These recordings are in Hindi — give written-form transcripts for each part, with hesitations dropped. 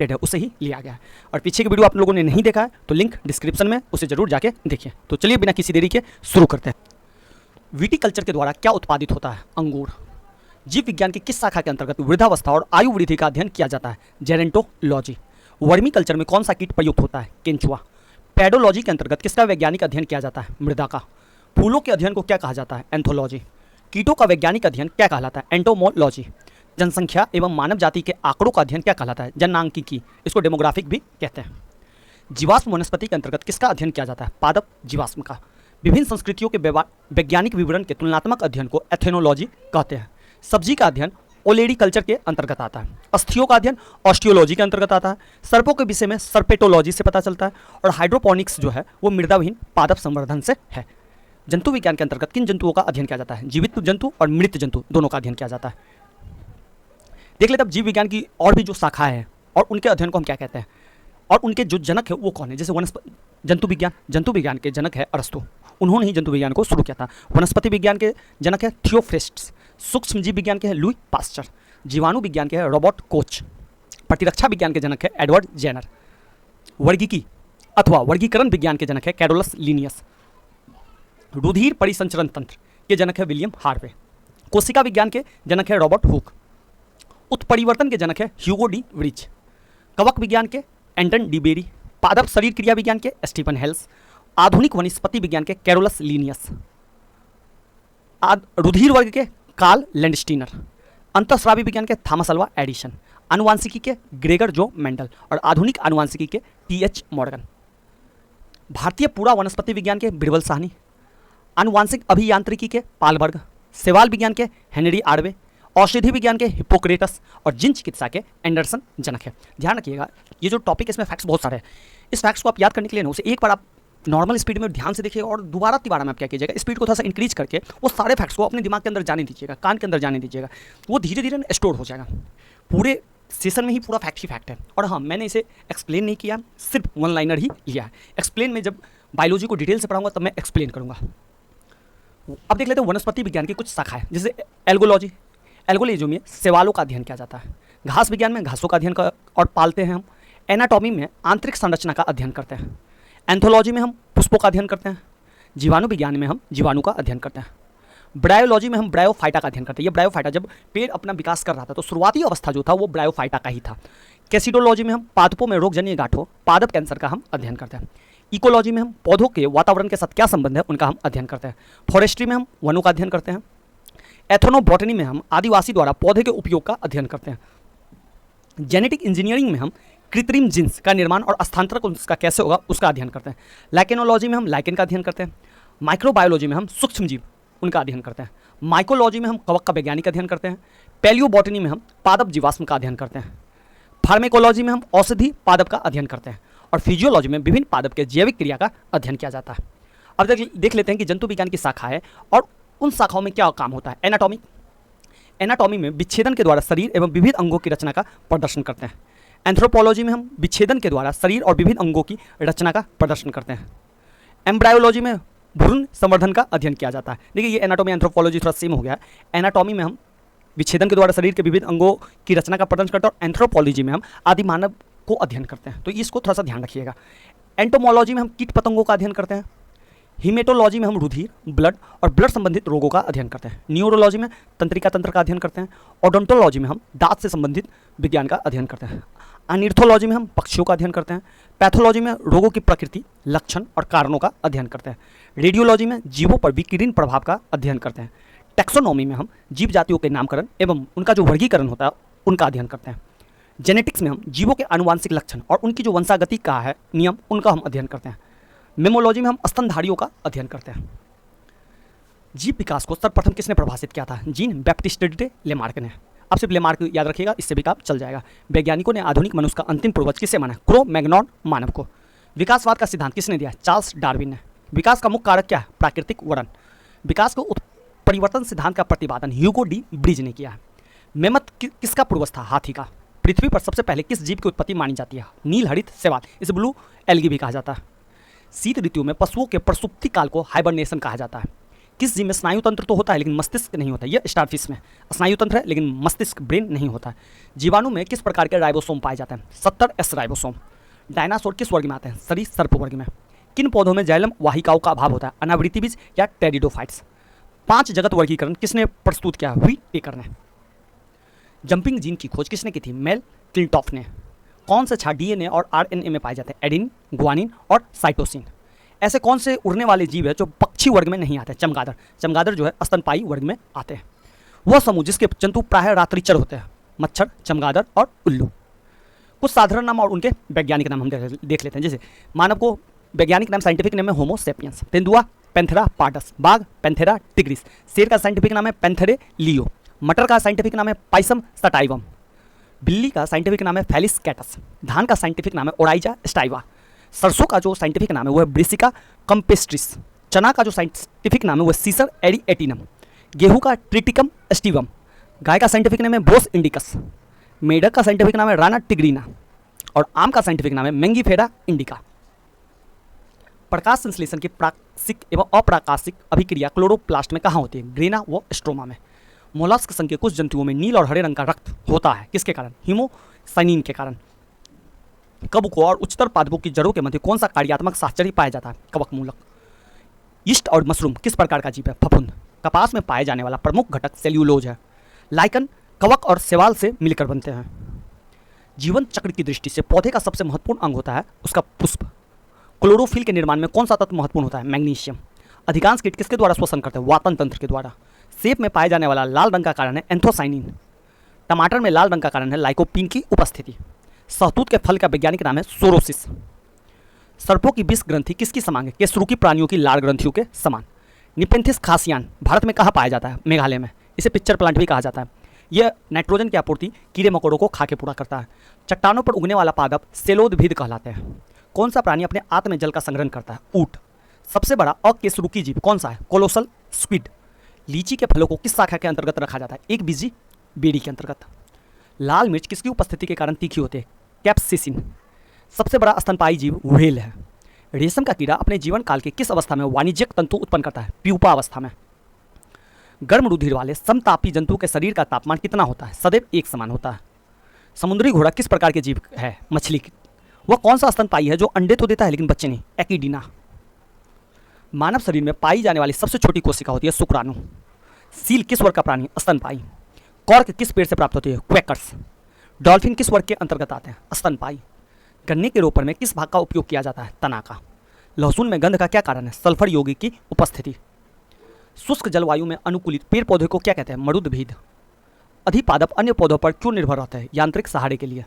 है उसे ही लिया गया है। और पीछे की वीडियो आप लोगों ने नहीं देखा है तो लिंक डिस्क्रिप्शन में, उसे जरूर जाके देखिए। तो चलिए बिना किसी देरी के शुरू करते हैं। विटिकल्चर के द्वारा क्या उत्पादित होता है? अंगूर। जीव विज्ञान की किस शाखा के अंतर्गत वृद्धावस्था और आयु वृद्धि का अध्ययन किया जाता है? जेरेंटोलॉजी। वर्मी कल्चर में कौन सा कीट प्रयुक्त होता है? केंचुआ। पेडोलॉजी के अंतर्गत किसका वैज्ञानिक अध्ययन किया जाता है? मृदा का। फूलों के अध्ययन को क्या कहा जाता है? एंथोलॉजी। कीटों का वैज्ञानिक अध्ययन क्या कहलाता है? एंटोमोलॉजी। जनसंख्या एवं मानव जाति के आंकड़ों का अध्ययन क्या कहलाता है? जनांकिकी, इसको डेमोग्राफिक भी कहते हैं। जीवाश्म वनस्पति के अंतर्गत किसका अध्ययन किया जाता है? पादप जीवाश्म का। विभिन्न संस्कृतियों के वैज्ञानिक विवरण के तुलनात्मक अध्ययन को एथेनोलॉजी कहते हैं। सब्जी का अध्ययन ओलेडी कल्चर के अंतर्गत आता है। अस्थियों का अध्ययन ऑस्टियोलॉजी के अंतर्गत आता है। सर्पों के विषय में सर्पेटोलॉजी से पता चलता है। और हाइड्रोपोनिक्स जो है वो मृदाविहीन पादप संवर्धन से है। जंतु विज्ञान के अंतर्गत किन जंतुओं का अध्ययन किया जाता है? जीवित जंतु और मृत जंतु दोनों का अध्ययन किया जाता है। देख लेते अब जीव विज्ञान की और भी जो शाखाएं हैं और उनके अध्ययन को हम क्या कहते हैं और उनके जो जनक है वो कौन है। जैसे जंतु विज्ञान के जनक है अरस्तु, उन्होंने ही जंतु विज्ञान को शुरू किया था। वनस्पति विज्ञान के जनक है थियोफ्रेस्टस। सूक्ष्म जीव विज्ञान के है लुई पास्चर। जीवाणु विज्ञान के है रॉबर्ट कोच। प्रतिरक्षा विज्ञान के जनक है एडवर्ड जेनर। वर्गीकी अथवा वर्गीकरण विज्ञान के जनक है कैरोलस लिनियस। रुधिर परिसंचरण तंत्र के जनक है विलियम हार्वे। कोशिका विज्ञान के जनक है रॉबर्ट हुक। उत्परिवर्तन के जनक है ह्यूगो डी व्रिज। कवक विज्ञान के एंटन डी बेरी। पादप शरीर क्रिया विज्ञान के स्टीफन हेल्स। आधुनिक वनस्पति विज्ञान के कैरोलस लिनियस। रुधिर वर्ग के कार्ल लैंडस्टीनर। अंतःस्रावी विज्ञान के थॉमस अल्वा एडिसन। आनुवांशिकी के ग्रेगर जो मेंडल। और आधुनिक आनुवांशिकी के टीएच मॉर्गन। भारतीय पूरा वनस्पति विज्ञान के बिरबल साहनी। आनुवांशिक अभियांत्रिकी के पालबर्ग। सेवाल विज्ञान के हेनरी आर्वे। औषधि विज्ञान के हिप्पोक्रेटस। और जिन चिकित्सा के एंडरसन जनक है। ध्यान रखिएगा ये जो टॉपिक इसमें फैक्ट्स बहुत सारे हैं। इस फैक्ट्स को आप याद करने के लिए ना उसे एक बार आप नॉर्मल स्पीड में ध्यान से देखिएगा और दोबारा तिबारा में आप क्या कीजिएगा, स्पीड को थोड़ा सा इंक्रीज करके वो सारे फैक्ट्स को अपने दिमाग के अंदर जाने दीजिएगा, कान के अंदर जाने दीजिएगा। वो धीरे धीरे स्टोर हो जाएगा। पूरे सेशन में ही पूरा फैक्ट ही फैक्ट है। और हाँ, मैंने इसे एक्सप्लेन नहीं किया, सिर्फ वन लाइनर ही लिया है। एक्सप्लेन में जब बायोलॉजी को डिटेल से पढ़ाऊंगा तब मैं एक्सप्लेन करूँगा। अब देख लेते हैं वनस्पति विज्ञान की कुछ शाखाएं। जैसे एल्गोलॉजी। एल्गोलॉजी में शैवालों का अध्ययन किया जाता है। घास विज्ञान में घासों का अध्ययन और पालते हैं हम। एनाटॉमी में आंतरिक संरचना का अध्ययन करते हैं। एंथोलॉजी में हम पुष्पों का अध्ययन करते हैं। जीवाणु विज्ञान में हम जीवाणु का अध्ययन करते हैं। ब्रायोलॉजी में हम ब्रायोफाइटा का अध्ययन करते हैं। ये ब्रायोफाइटा जब पेड़ अपना विकास कर रहा था तो शुरुआती अवस्था जो था वो ब्रायोफाइटा का ही था। कैसिडोलॉजी में हम पादपों में रोगजन्य गांठों पादप कैंसर का हम अध्ययन करते हैं। इकोलॉजी में हम पौधों के वातावरण के साथ क्या संबंध है उनका हम अध्ययन करते हैं। फॉरेस्ट्री में हम वनों का अध्ययन करते हैं। एथनोबॉटनी में हम आदिवासी द्वारा पौधे के उपयोग का अध्ययन करते हैं। जेनेटिक इंजीनियरिंग में हम कृत्रिम जीन्स का निर्माण और स्थानांतरण उसका कैसे होगा उसका अध्ययन करते हैं। लाइकेनोलॉजी में हम लाइकेन का अध्ययन करते हैं। माइक्रोबायोलॉजी में हम सूक्ष्म जीव उनका अध्ययन करते हैं। माइकोलॉजी में हम कवक का वैज्ञानिक अध्ययन करते हैं। पैलियोबॉटनी में हम पादप जीवाश्म का अध्ययन करते हैं। फार्मेकोलॉजी में हम औषधि पादप का अध्ययन करते हैं। और फिजियोलॉजी में विभिन्न पादप के जैविक क्रिया का अध्ययन किया जाता है। अब देख लेते हैं कि जंतु विज्ञान की शाखा है और उन शाखाओं में क्या काम होता है। एनाटॉमी में विच्छेदन के द्वारा शरीर एवं विविध अंगों की रचना का प्रदर्शन करते हैं। एंथ्रोपोलॉजी में हम विच्छेदन के द्वारा शरीर और विभिन्न अंगों की रचना का प्रदर्शन करते हैं। एम्ब्रायोलॉजी में भ्रूण संवर्धन का अध्ययन किया जाता है। देखिए ये एनाटॉमी एंथ्रोपोलॉजी थोड़ा सेम हो गया है। एनाटॉमी में हम विच्छेदन के द्वारा शरीर के विविध अंगों की रचना का प्रदर्शन करते हैं और एंथ्रोपोलॉजी में हम आदि मानव को अध्ययन करते हैं। तो इसको थोड़ा सा ध्यान रखिएगा। एंटोमोलॉजी में हम कीट पतंगों का अध्ययन करते हैं। हीमेटोलॉजी में हम रुधिर ब्लड और ब्लड संबंधित रोगों का अध्ययन करते हैं। न्यूरोलॉजी में तंत्रिका तंत्र का अध्ययन करते हैं। ओडोंटोलॉजी में हम दांत से संबंधित विज्ञान का अध्ययन करते हैं। अनिर्थोलॉजी में हम पक्षियों का अध्ययन करते हैं। पैथोलॉजी में रोगों की प्रकृति लक्षण और कारणों का अध्ययन करते हैं। रेडियोलॉजी में जीवों पर विकिरण प्रभाव का अध्ययन करते हैं। टैक्सोनॉमी में हम जीव जातियों के नामकरण एवं उनका जो वर्गीकरण होता है उनका अध्ययन करते हैं। जेनेटिक्स में हम जीवों के आनुवांशिक लक्षण और उनकी जो वंशागति का है नियम उनका हम अध्ययन करते हैं। मेमोलॉजी में हम स्तनधारियों का अध्ययन करते हैं। जीव विकास को सर्वप्रथम किसने प्रभावित किया था? जीन बैप्टिस्ट डे लेमार्क ने। आप सिर्फ लेमार्क याद रखिएगा, इससे भी काम चल जाएगा। वैज्ञानिकों ने आधुनिक मनुष्य का अंतिम पूर्वज किसे माना? क्रो मैग्नॉन मानव को। विकासवाद का सिद्धांत किसने दिया? चार्ल्स डार्विन ने। विकास का मुख्य कारक क्या है? प्राकृतिक वर्णन। विकास को परिवर्तन सिद्धांत का प्रतिपादन ह्यूगो डी ब्रिज ने किया है। मेमथ किसका पूर्वज था? हाथी का। पृथ्वी पर सबसे पहले किस जीव की उत्पत्ति मानी जाती है? नील हरित शैवाल, इसे ब्लू एल्गी भी कहा जाता है। शीत ऋतु में पशुओं के प्रसुप्ति काल को हाइबरनेशन कहा जाता है। किस जीव में स्नायु तंत्र तो होता है लेकिन मस्तिष्क नहीं होता है? ये स्टारफिश में स्नायु तंत्र है लेकिन मस्तिष्क ब्रेन नहीं होता है। जीवाणु में किस प्रकार के राइबोसोम पाए जाते हैं? 70S ribosome. डायनासोर किस वर्ग में आते हैं? सरीसृप वर्ग में। किन पौधों में जाइलम वाहिकाओं का अभाव होता है? अनावृति बीज या टेरिडोफाइट्स। 5 जगत वर्गीकरण किसने प्रस्तुत किया? व्हिटेकर ने। जंपिंग जीन की खोज किसने की थी? मेल क्लिंटॉफ ने। कौन से छात्र डीएनए और आरएनए में पाए जाते हैं? एडेनिन, ग्वानिन और साइटोसिन। ऐसे कौन से उड़ने वाले जीव है जो पक्षी वर्ग में नहीं आते? चमगादड़। चमगादड़ जो है स्तनपायी वर्ग में आते हैं। वह समूह जिसके जंतु प्रायः रात्रिचर होते हैं? मच्छर, चमगादड़ और उल्लू। कुछ साधारण नाम और उनके वैज्ञानिक नाम हम देख लेते हैं। जैसे मानव को वैज्ञानिक नाम साइंटिफिक नेम है होमो सेपियंस। तेंदुआ पैंथेरा पार्डस। बाघ पैंथेरा टिग्रिस। शेर का साइंटिफिक नाम है पैंथेरे लियो। मटर का साइंटिफिक नाम है पाइसम सटाइवम। बिल्ली का साइंटिफिक नाम है फेलिस कैटस। धान का साइंटिफिक नाम है ओराइजा स्टाइवा। सरसों का जो साइंटिफिक नाम है वो है ब्रिसिका कंपेस्ट्रिस। चना का जो साइंटिफिक नाम है वो सीसर एरिएटिनम। गेहूं का ट्रिटिकम स्टीवम। गाय का साइंटिफिक नाम है बोस इंडिकस। मेढक का साइंटिफिक नाम है राना टिग्रीना। और आम का साइंटिफिक नाम है मैंगीफेरा इंडिका। प्रकाश संश्लेषण की प्राकाशिक एवं अप्राकाशिक अभिक्रिया क्लोरोप्लास्ट में कहाँ होती है? ग्रेना व स्ट्रोमा में। मोलस्क संघ के कुछ जंतुओं में नील और हरे रंग का रक्त होता है, किसके कारण? हीमोसाइनिन के कारण। कवकों और उच्चतर पादपों की जड़ों के मध्य कौन सा कार्यात्मक साहचर्य पाया जाता है? कवक मूलक। यीस्ट और मशरूम किस प्रकार का जीव है? फफूंद। कपास में पाए जाने वाला प्रमुख घटक सेल्यूलोज है। लाइकन कवक और शैवाल से मिलकर बनते हैं। जीवन चक्र की दृष्टि से पौधे का सबसे महत्वपूर्ण अंग होता है उसका पुष्प। क्लोरोफिल के निर्माण में कौन सा तत्व महत्वपूर्ण होता है? मैग्नीशियम। अधिकांश कीट किसके द्वारा श्वसन करते हैं? वातन तंत्र के द्वारा। सेब में पाए जाने वाला लाल रंग का कारण है एंथोसाइनिन। टमाटर में लाल रंग का कारण है लाइकोपीन की उपस्थिति। सहतूत के फल का वैज्ञानिक नाम है सोरोसिस। सर्पों की विष ग्रंथि किसकी समान है? केसरूकी प्राणियों की लाल ग्रंथियों के समान। निपेंथिस खासियान भारत में कहाँ पाया जाता है? मेघालय में। इसे पिक्चर प्लांट भी कहा जाता है। यह नाइट्रोजन की आपूर्ति कीड़े मकोड़ों को खा के पूरा करता है। चट्टानों पर उगने वाला पादप सेलोदभिद कहलाते हैं। कौन सा प्राणी अपने आत्म में जल का संग्रहण करता है? ऊंट। सबसे बड़ा अकेसरूकी जीव कौन सा है? Colossal squid. लीची के फलों को किस शाखा के अंतर्गत रखा जाता है? एक बीजी बेरी के अंतर्गत। लाल मिर्च किसकी उपस्थिति के कारण तीखी होती है? कैप्सिसिन। सबसे बड़ा स्तनपायी जीव व्हेल है। रेशम का कीड़ा अपने जीवन काल के किस अवस्था में वाणिज्यिक तंतु उत्पन्न करता है? प्यूपा अवस्था में। गर्म रुधिर वाले समतापी जंतु के शरीर का तापमान कितना होता है? सदैव एक समान होता है। समुद्री घोड़ा किस प्रकार के जीव है? मछली। वह कौन सा स्तनपायी है जो अंडे तो देता है लेकिन बच्चे नहीं? एक्टिडीना। मानव शरीर में पाई जाने वाली सबसे छोटी कोशिका होती है शुक्राणु। सील किस वर्ग का प्राणी? स्तनपायी। कॉर्क किस पेड़ से प्राप्त होती है? क्वेकर्स। डॉल्फिन किस वर्ग के अंतर्गत आते हैं? स्तनपायी। गन्ने के रोपण में किस भाग का उपयोग किया जाता है? तना का। लहसुन में गंध का क्या कारण है? सल्फर यौगिक की उपस्थिति। शुष्क जलवायु में अनुकूलित पेड़ पौधे को क्या कहते हैं? मरुदभिद। अधिपादप अन्य पौधों पर क्यों निर्भर रहते हैं? यांत्रिक सहारे के लिए।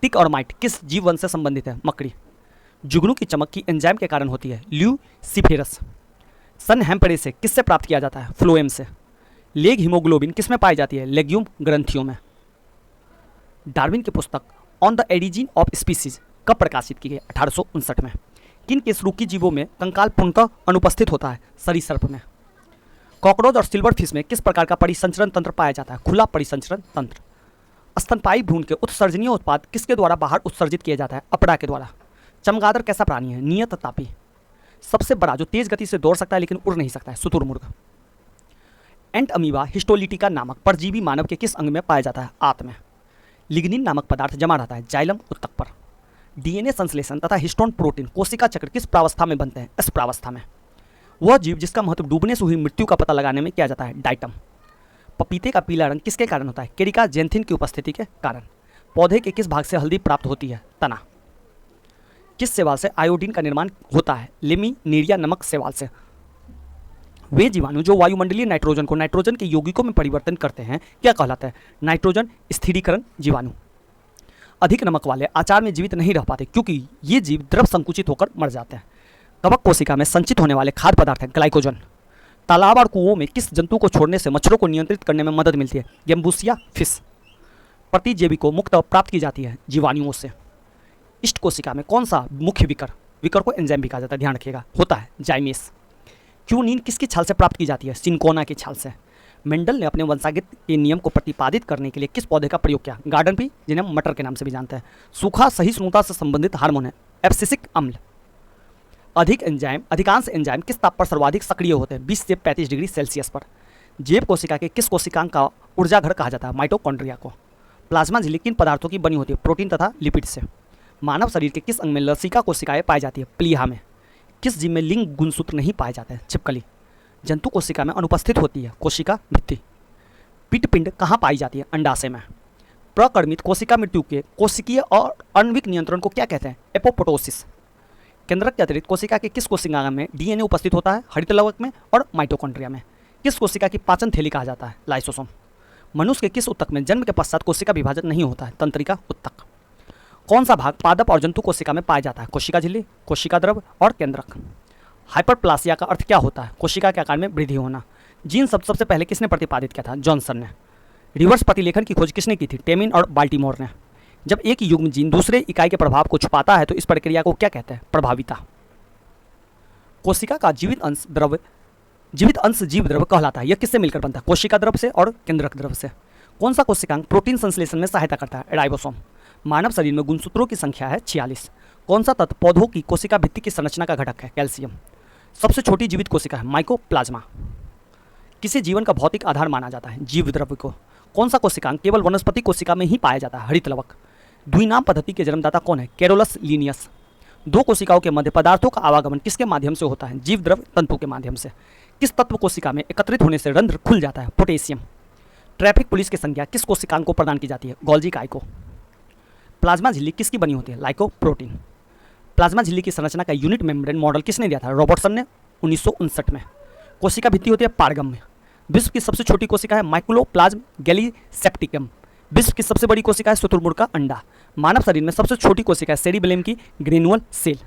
टिक और माइट किस जीव वंश से संबंधित है? मकड़ी। जुगनू की चमक की एंजाइम के कारण होती है? ल्यूसिफेरस। सन हेम्परे से किससे प्राप्त किया जाता है? फ्लोएम से। लेग हीमोग्लोबिन किस में पाई जाती है? लेग्यूम ग्रंथियों में। डार्विन की पुस्तक ऑन द एडिजिन ऑफ स्पीसीज कब प्रकाशित की गई? 1859 में। किन केसरूकी जीवों में कंकाल पूर्णतः अनुपस्थित होता है? सरीसृप में। कॉकरोच और सिल्वर फिश में किस प्रकार का परिसंचरण तंत्र पाया जाता है? खुला परिसंचरण तंत्र। स्तनपायी भ्रूण के उत्सर्जनीय उत्पाद किसके द्वारा बाहर उत्सर्जित किया जाता है? अपरा के द्वारा। चमगादड़ कैसा प्राणी है? नियत तापी। सबसे बड़ा जो तेज गति से दौड़ सकता है लेकिन उड़ नहीं सकता है? शुतुरमुर्ग। एंट अमीबा हिस्टोलिटिका नामक परजीवी मानव के किस अंग में पाया जाता है? आंत में। लिग्निन नामक पदार्थ जमा रहता है जाइलम उत्तक पर। डीएनए संश्लेषण तथा हिस्टोन प्रोटीन कोशिका चक्र किस प्रावस्था में बनते हैं? एस प्रावस्था में। वह जीव जिसका महत्व डूबने से हुई मृत्यु का पता लगाने में किया जाता है? डाइटम। पपीते का पीला रंग किसके कारण होता है? केरिका जेंथिन की उपस्थिति के कारण। पौधे के किस भाग से हल्दी प्राप्त होती है? तना। किस शैवाल से आयोडीन का निर्माण होता है? लेमिनेरिया नमक शैवाल से। वे जीवाणु जो वायुमंडलीय नाइट्रोजन को नाइट्रोजन के यौगिकों में परिवर्तन करते हैं क्या कहलाता है? नाइट्रोजन स्थिरीकरण जीवाणु। अधिक नमक वाले आचार में जीवित नहीं रह पाते क्योंकि ये जीव द्रव संकुचित होकर मर जाते हैं। कवक कोशिका में संचित होने वाले खाद्य पदार्थ हैं ग्लाइकोजन। तालाब और कुओं में किस जंतु को छोड़ने से मच्छरों को नियंत्रित करने में मदद मिलती है? गेम्बूसिया फिश। प्रतिजैविकों मुक्त प्राप्त की जाती है जीवाणुओं से। इष्ट कोशिका में कौन सा मुख्य विकर, विकर को एंजाइम भी कहा जाता है, ध्यान रखिएगा, होता है? जाइमेस। क्यूनिन किसकी छाल से प्राप्त की जाती है? सिंकोना की छाल से। मेंडल ने अपने वंशागत के नियम को प्रतिपादित करने के लिए किस पौधे का प्रयोग किया? गार्डन पी, जिन्हें हम मटर के नाम से भी जानते हैं। सूखा सहिष्णुता से संबंधित हार्मोन है एब्सिसिक अम्ल। अधिकांश एंजाइम किस ताप पर सर्वाधिक सक्रिय होते हैं? 20 से 35 डिग्री सेल्सियस पर। जैव कोशिका के किस कोशिकांग का ऊर्जा घर कहा जाता है? माइटोकॉन्ड्रिया को। प्लाज्मा झिल्ली किन पदार्थों की बनी होती है? प्रोटीन तथा लिपिड से। मानव शरीर के किस अंग में लसिका कोशिकाएं पाई जाती है? प्लीहा में। किस जीव में लिंग गुणसूत्र नहीं पाए जाते हैं? छिपकली। जंतु कोशिका में अनुपस्थित होती है कोशिका भित्ति। पिंड कहाँ पाई जाती है? अंडाशय में। प्रकर्मित कोशिका मृत्यु के कोशिकीय और आणविक नियंत्रण को क्या कहते हैं? एपोप्टोसिस। केंद्रक के अतिरिक्त कोशिका के किस कोशिका में डीएनए उपस्थित होता है? हरित लवक में और माइटोकॉन्ड्रिया में। किस कोशिका की पाचन थैली कहा जाता है? लाइसोसोम। मनुष्य के किस ऊतक में जन्म के पश्चात कोशिका विभाजन नहीं होता है? तंत्रिका ऊतक। कौन सा भाग पादप और जंतु कोशिका में पाया जाता है? कोशिका झिल्ली, कोशिका द्रव और केंद्रक। हाइपरप्लासिया का अर्थ क्या होता है? कोशिका के आकार में वृद्धि होना। जीन सबसे पहले किसने प्रतिपादित किया था? जॉनसन ने। रिवर्स प्रतिलेखन की खोज किसने की थी? टेमिन और बाल्टीमोर ने। जब एक युग्म जीन दूसरे इकाई के प्रभाव को छुपाता है तो इस प्रक्रिया को क्या कहते हैं? प्रभाविता। कोशिका का जीवित अंश जीव द्रव कहलाता है। यह किससे मिलकर बनता है? कोशिका द्रव से और केंद्रक द्रव से। कौन सा कोशिकांग प्रोटीन संश्लेषण में सहायता करता है? राइबोसोम। मानव शरीर में गुणसूत्रों की संख्या है 46। कौन सा तत्व पौधों की कोशिका भित्ति की संरचना का घटक है? कैल्शियम। सबसे छोटी जीवित कोशिका है माइकोप्लाज्मा। किसे जीवन का भौतिक आधार माना जाता है? जीव द्रव्य को। कौन सा कोशिकांग केवल वनस्पति कोशिका में ही पाया जाता है? हरित लवक। द्विनाम पद्धति के जन्मदाता कौन है? Carolus Linnaeus. दो कोशिकाओं के मध्य पदार्थों का आवागमन किसके माध्यम से होता है? जीव द्रव तंतु के माध्यम से। किस तत्व कोशिका में एकत्रित होने से रंध्र खुल जाता है? पोटेशियम। ट्रैफिक पुलिस की संज्ञा किस कोशिकांग को प्रदान की जाती है? गोल्जी काय को। प्लाज्मा झिल्ली किसकी बनी होती है? लाइकोप्रोटीन। प्लाज्मा झिल्ली की संरचना का यूनिट मेम्ब्रेन मॉडल किसने दिया था? रॉबर्टसन ने 1959 में। कोशिका भित्ति होती है पारगम में। विश्व की सबसे छोटी कोशिका है माइक्रोप्लाज्म गैलीसेप्टिकम। विश्व की सबसे बड़ी कोशिका है शुतुरमुर्ग का अंडा। मानव शरीर में सबसे छोटी कोशिका है सेरिबेलम की ग्रेनुअल सेल।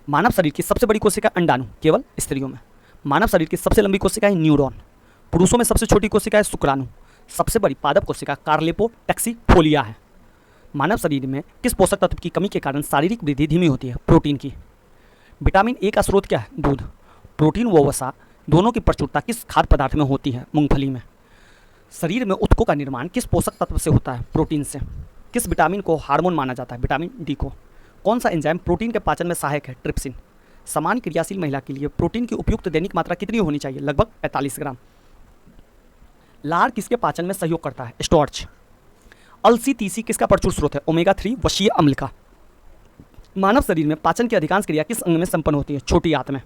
मानव शरीर की सबसे बड़ी कोशिका अंडाणु, केवल स्त्रियों में। मानव शरीर की सबसे लंबी कोशिका है न्यूरॉन। पुरुषों में सबसे छोटी कोशिका है शुक्राणु। सबसे बड़ी पादप कोशिका कार्लेपोटैक्सीफोलिया है। मानव शरीर में किस पोषक तत्व की कमी के कारण शारीरिक वृद्धि धीमी होती है? प्रोटीन की। विटामिन ए का स्रोत क्या है? दूध। प्रोटीन व वसा दोनों की प्रचुरता किस खाद्य पदार्थ में होती है? मूंगफली में। शरीर में ऊतकों का निर्माण किस पोषक तत्व से होता है? प्रोटीन से। किस विटामिन को हार्मोन माना जाता है? विटामिन डी को। कौन सा एंजाइम प्रोटीन के पाचन में सहायक है? ट्रिप्सिन। समान क्रियाशील महिला के लिए प्रोटीन की उपयुक्त दैनिक मात्रा कितनी होनी चाहिए? लगभग 45 ग्राम। लार किसके पाचन में सहयोग करता है? स्टार्च। अलसी तीसी किसका प्रचुर स्रोत है? ओमेगा 3 वशीय अम्ल का। मानव शरीर में पाचन की अधिकांश क्रिया किस अंग में संपन्न होती है? छोटी आंत में।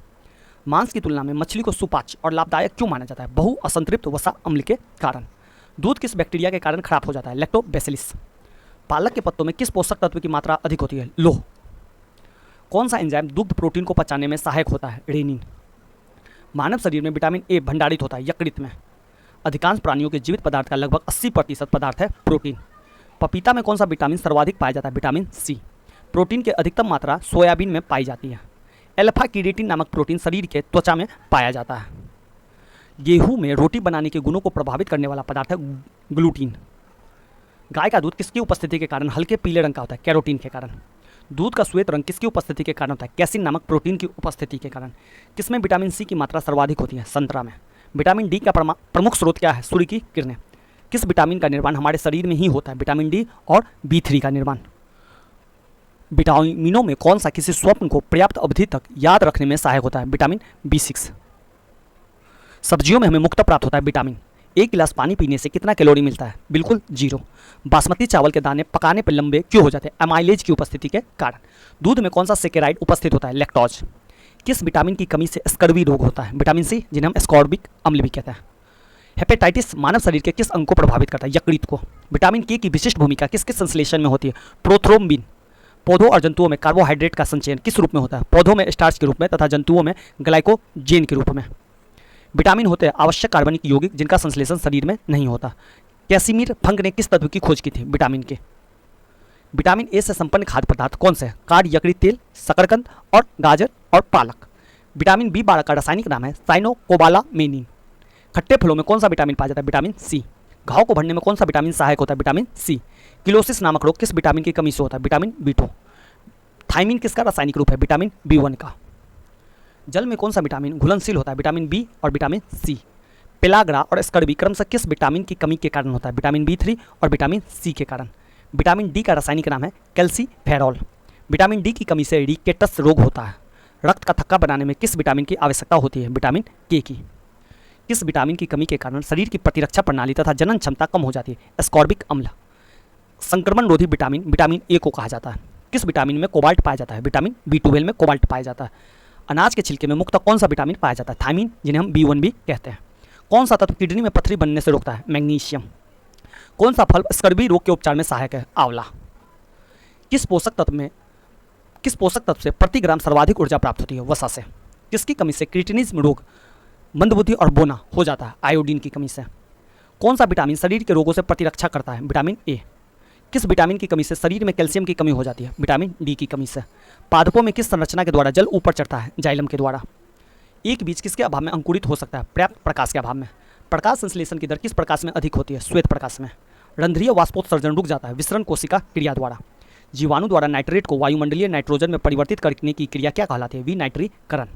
मांस की तुलना में मछली को सुपाच्य और लाभदायक क्यों माना जाता है? बहु असंतृप्त वसा अम्ल के कारण। दूध किस बैक्टीरिया के कारण खराब हो जाता है? लैक्टोबैसिलस। पालक के पत्तों में किस पोषक तत्व की मात्रा अधिक होती है? लोह। कौन सा एंजाइम दुग्ध प्रोटीन को पचाने में सहायक होता है? रेनिन। मानव शरीर में विटामिन ए भंडारित होता है यकृत में। अधिकांश प्राणियों के जीवित पदार्थ का लगभग 80% पदार्थ है प्रोटीन। पपीता में कौन सा विटामिन सर्वाधिक पाया जाता है? विटामिन सी। प्रोटीन की अधिकतम मात्रा सोयाबीन में पाई जाती है। एल्फा कीरेटिन नामक प्रोटीन शरीर के त्वचा में पाया जाता है। गेहूं में रोटी बनाने के गुणों को प्रभावित करने वाला पदार्थ है ग्लूटीन। गाय का दूध किसकी उपस्थिति के कारण हल्के पीले रंग का होता है? कैरोटीन के कारण। दूध का श्वेत रंग किसकी उपस्थिति के कारण होता है? कैसिन नामक प्रोटीन की उपस्थिति के कारण। किसमें विटामिन सी की मात्रा सर्वाधिक होती है? संतरा में। विटामिन डी का प्रमुख स्रोत क्या है? सूर्य की किरणें। किस विटामिन का निर्माण हमारे शरीर में ही होता है? विटामिन डी और B3 का निर्माण। विटामिनों में कौन सा किसी स्वप्न को पर्याप्त अवधि तक याद रखने में सहायक होता है? Vitamin B6। सब्जियों में हमें मुक्त प्राप्त होता है विटामिन। एक गिलास पानी पीने से कितना कैलोरी मिलता है? बिल्कुल 0। बासमती चावल के दाने पकाने पर लंबे क्यों हो जाते हैं? एमाइलेज की उपस्थिति के कारण। दूध में कौन सा सेकेराइड उपस्थित होता है? लैक्टोज। किस विटामिन की कमी से स्कर्वी रोग होता है? विटामिन सी, जिन्हें हम स्कॉर्बिक अम्ल भी कहते हैं। हेपेटाइटिस मानव शरीर के किस अंग को प्रभावित करता है? यकृत को। विटामिन के की विशिष्ट भूमिका किस किस संश्लेषण में होती है? प्रोथ्रोम्बिन। पौधों और जंतुओं में कार्बोहाइड्रेट का संचयन किस रूप में होता है? पौधों में स्टार्च के रूप में तथा जंतुओं में ग्लाइकोजेन के रूप में। विटामिन होते हैं आवश्यक कार्बनिक यौगिक जिनका संश्लेषण शरीर में नहीं होता। कैसिमिर फंक ने किस तत्व की खोज की थी? विटामिन के। विटामिन ए से संपन्न खाद्य पदार्थ कौन से? कार्ड, यकृत तेल, शकरकंद और गाजर और पालक। विटामिन B12 का रासायनिक नाम है साइनोकोबालामेनिन। खट्टे फलों में कौन सा विटामिन पाया जाता है? Vitamin C. घाव को भरने में कौन सा विटामिन सहायक होता है? विटामिन सी। किलोसिस नामक रोग किस विटामिन की कमी से होता है? Vitamin B2। थायमिन किसका रासायनिक रूप है? विटामिन B1 का। जल में कौन सा विटामिन घुलनशील होता है? विटामिन बी और विटामिन सी। पेलाग्रा और स्कर्वी क्रमशः किस विटामिन की कमी के कारण होता है? विटामिन B3 और विटामिन सी के कारण। विटामिन डी का रासायनिक नाम है कैल्सीफेरॉल। विटामिन डी की कमी से रिकेटस रोग होता है। रक्त का थक्का बनाने में किस विटामिन की आवश्यकता होती है? विटामिन के की। किस विटामिन की कमी के कारण शरीर की प्रतिरक्षा प्रणाली तथा जनन क्षमता कम हो जाती है? एस्कॉर्बिक अम्ल। संक्रमण रोधी विटामिन विटामिन ए को कहा जाता है। किस विटामिन में कोबाल्ट पाया जाता है? विटामिन B12 में कोबाल्ट पाया जाता है। अनाज के छिलके में मुख्यतः कौन सा विटामिन पाया जाता है? थायमीन, जिन्हें हम B1 भी कहते हैं। कौन सा तत्व किडनी में पथरी बनने से रोकता है? मैग्नीशियम। कौन सा फल स्कर्वी रोग के उपचार में सहायक है? आंवला। किस पोषक तत्व से प्रति ग्राम सर्वाधिक ऊर्जा प्राप्त होती है? वसा से। किसकी कमी से क्रिटिनिज्म रोग, मंदबुद्धि और बोना हो जाता है? आयोडीन की कमी से। कौन सा विटामिन शरीर के रोगों से प्रतिरक्षा करता है? Vitamin A. किस विटामिन की कमी से शरीर में कैल्शियम की कमी हो जाती है? विटामिन डी की कमी से। पादपों में किस संरचना के द्वारा जल ऊपर चढ़ता है? जाइलम के द्वारा। एक बीज किसके अभाव में अंकुरित हो सकता है? पर्याप्त प्रकाश के अभाव में। प्रकाश संश्लेषण की दर किस प्रकाश में अधिक होती है? श्वेत प्रकाश में। रंध्रीय वाष्पोत्सर्जन रुक जाता है विसरण कोशिका क्रिया द्वारा। जीवाणु द्वारा नाइट्रेट को वायुमंडलीय नाइट्रोजन में परिवर्तित करने की क्रिया क्या कहलाती है? विनाइट्रीकरण।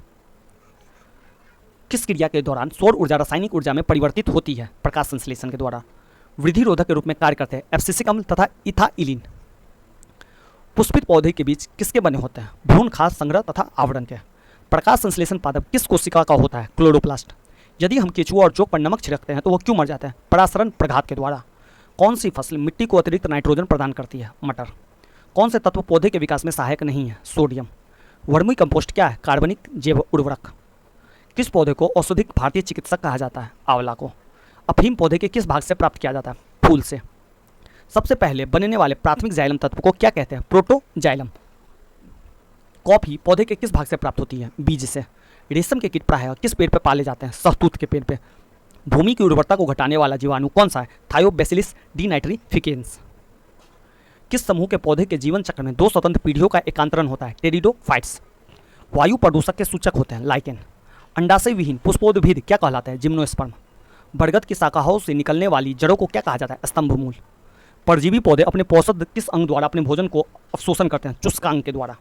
किस क्रिया के दौरान सौर ऊर्जा रासायनिक ऊर्जा में परिवर्तित होती है? प्रकाश संश्लेषण के द्वारा। वृद्धि रोधक के रूप में कार्य करते हैं एब्सिसिक अम्ल तथा इथाइलिन। पुष्पित पौधे के बीज किसके बने होते हैं? भ्रूण, खाद्य संग्रह तथा आवरण के। प्रकाश संश्लेषण पादप किस कोशिका का होता है? क्लोरोप्लास्ट। यदि हम केचुआ और जोंक पर नमक छिड़कते हैं तो वो क्यों मर जाते हैं? परासरण प्रघात के द्वारा। कौन सी फसल मिट्टी को अतिरिक्त नाइट्रोजन प्रदान करती है? मटर। कौन से तत्व पौधे के विकास में सहायक नहीं है? सोडियम। वर्मी कंपोस्ट क्या है? कार्बनिक जैव उर्वरक। किस पौधे को औषधिक भारतीय चिकित्सक कहा जाता है? आंवला को। अफीम पौधे के किस भाग से प्राप्त किया जाता है? फूल से। सबसे पहले बनने वाले प्राथमिक जाइलम तत्व को क्या कहते हैं? प्रोटोजाइलम। कॉफी पौधे के किस भाग से प्राप्त होती है? बीज से। रेशम के कीट प्रायः किस पेड़ पर पाले जाते हैं? सहतूत के पेड़ पे। भूमि की उर्वरता को घटाने वाला जीवाणु कौन सा है? थायोबैसिलस डिनाइट्रिफिकेंस। किस समूह के पौधे के जीवन चक्र में दो स्वतंत्र पीढ़ियों का एकांतरण होता है? टेरिडोफाइट्स। वायु प्रदूषक के सूचक होते हैं? लाइकेन। अंडाशय विहीन पुष्पोद्भिद क्या कहलाते हैं? जिम्नोस्पर्म। बरगद की शाखाओं से निकलने वाली जड़ों को क्या कहा जाता है? स्तंभ मूल। परजीवी पौधे अपने पोषक किस अंग द्वारा अपने भोजन को अवशोषण करते हैं? चुस्कांग के द्वारा।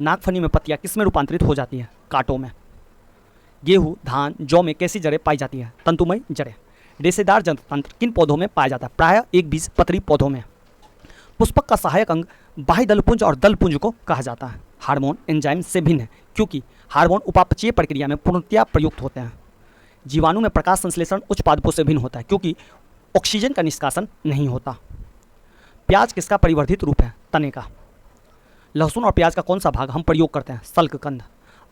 नागफनी में पत्तियां किस में रूपांतरित हो जाती हैं? कांटों में। गेहूं, धान, जौ में कैसी जड़ें पाई जाती हैं? तंतुमय जड़ें। रेशेदार तंत्र किन पौधों में पाया जाता है? प्रायः एक बीज पत्री पौधों में। पुष्पक का सहायक अंग बाह्य दलपुंज और दलपुंज को कहा जाता है। हार्मोन एंजाइम से भिन्न है क्योंकि हार्मोन उपापचयी प्रक्रिया में पूर्णतया प्रयुक्त होते हैं। जीवाणु में प्रकाश संश्लेषण उच्च पादपों से भिन्न होता है क्योंकि ऑक्सीजन का निष्कासन नहीं होता। प्याज किसका परिवर्धित रूप है? तने का। लहसुन और प्याज का कौन सा भाग हम प्रयोग करते हैं? सल्क कंद।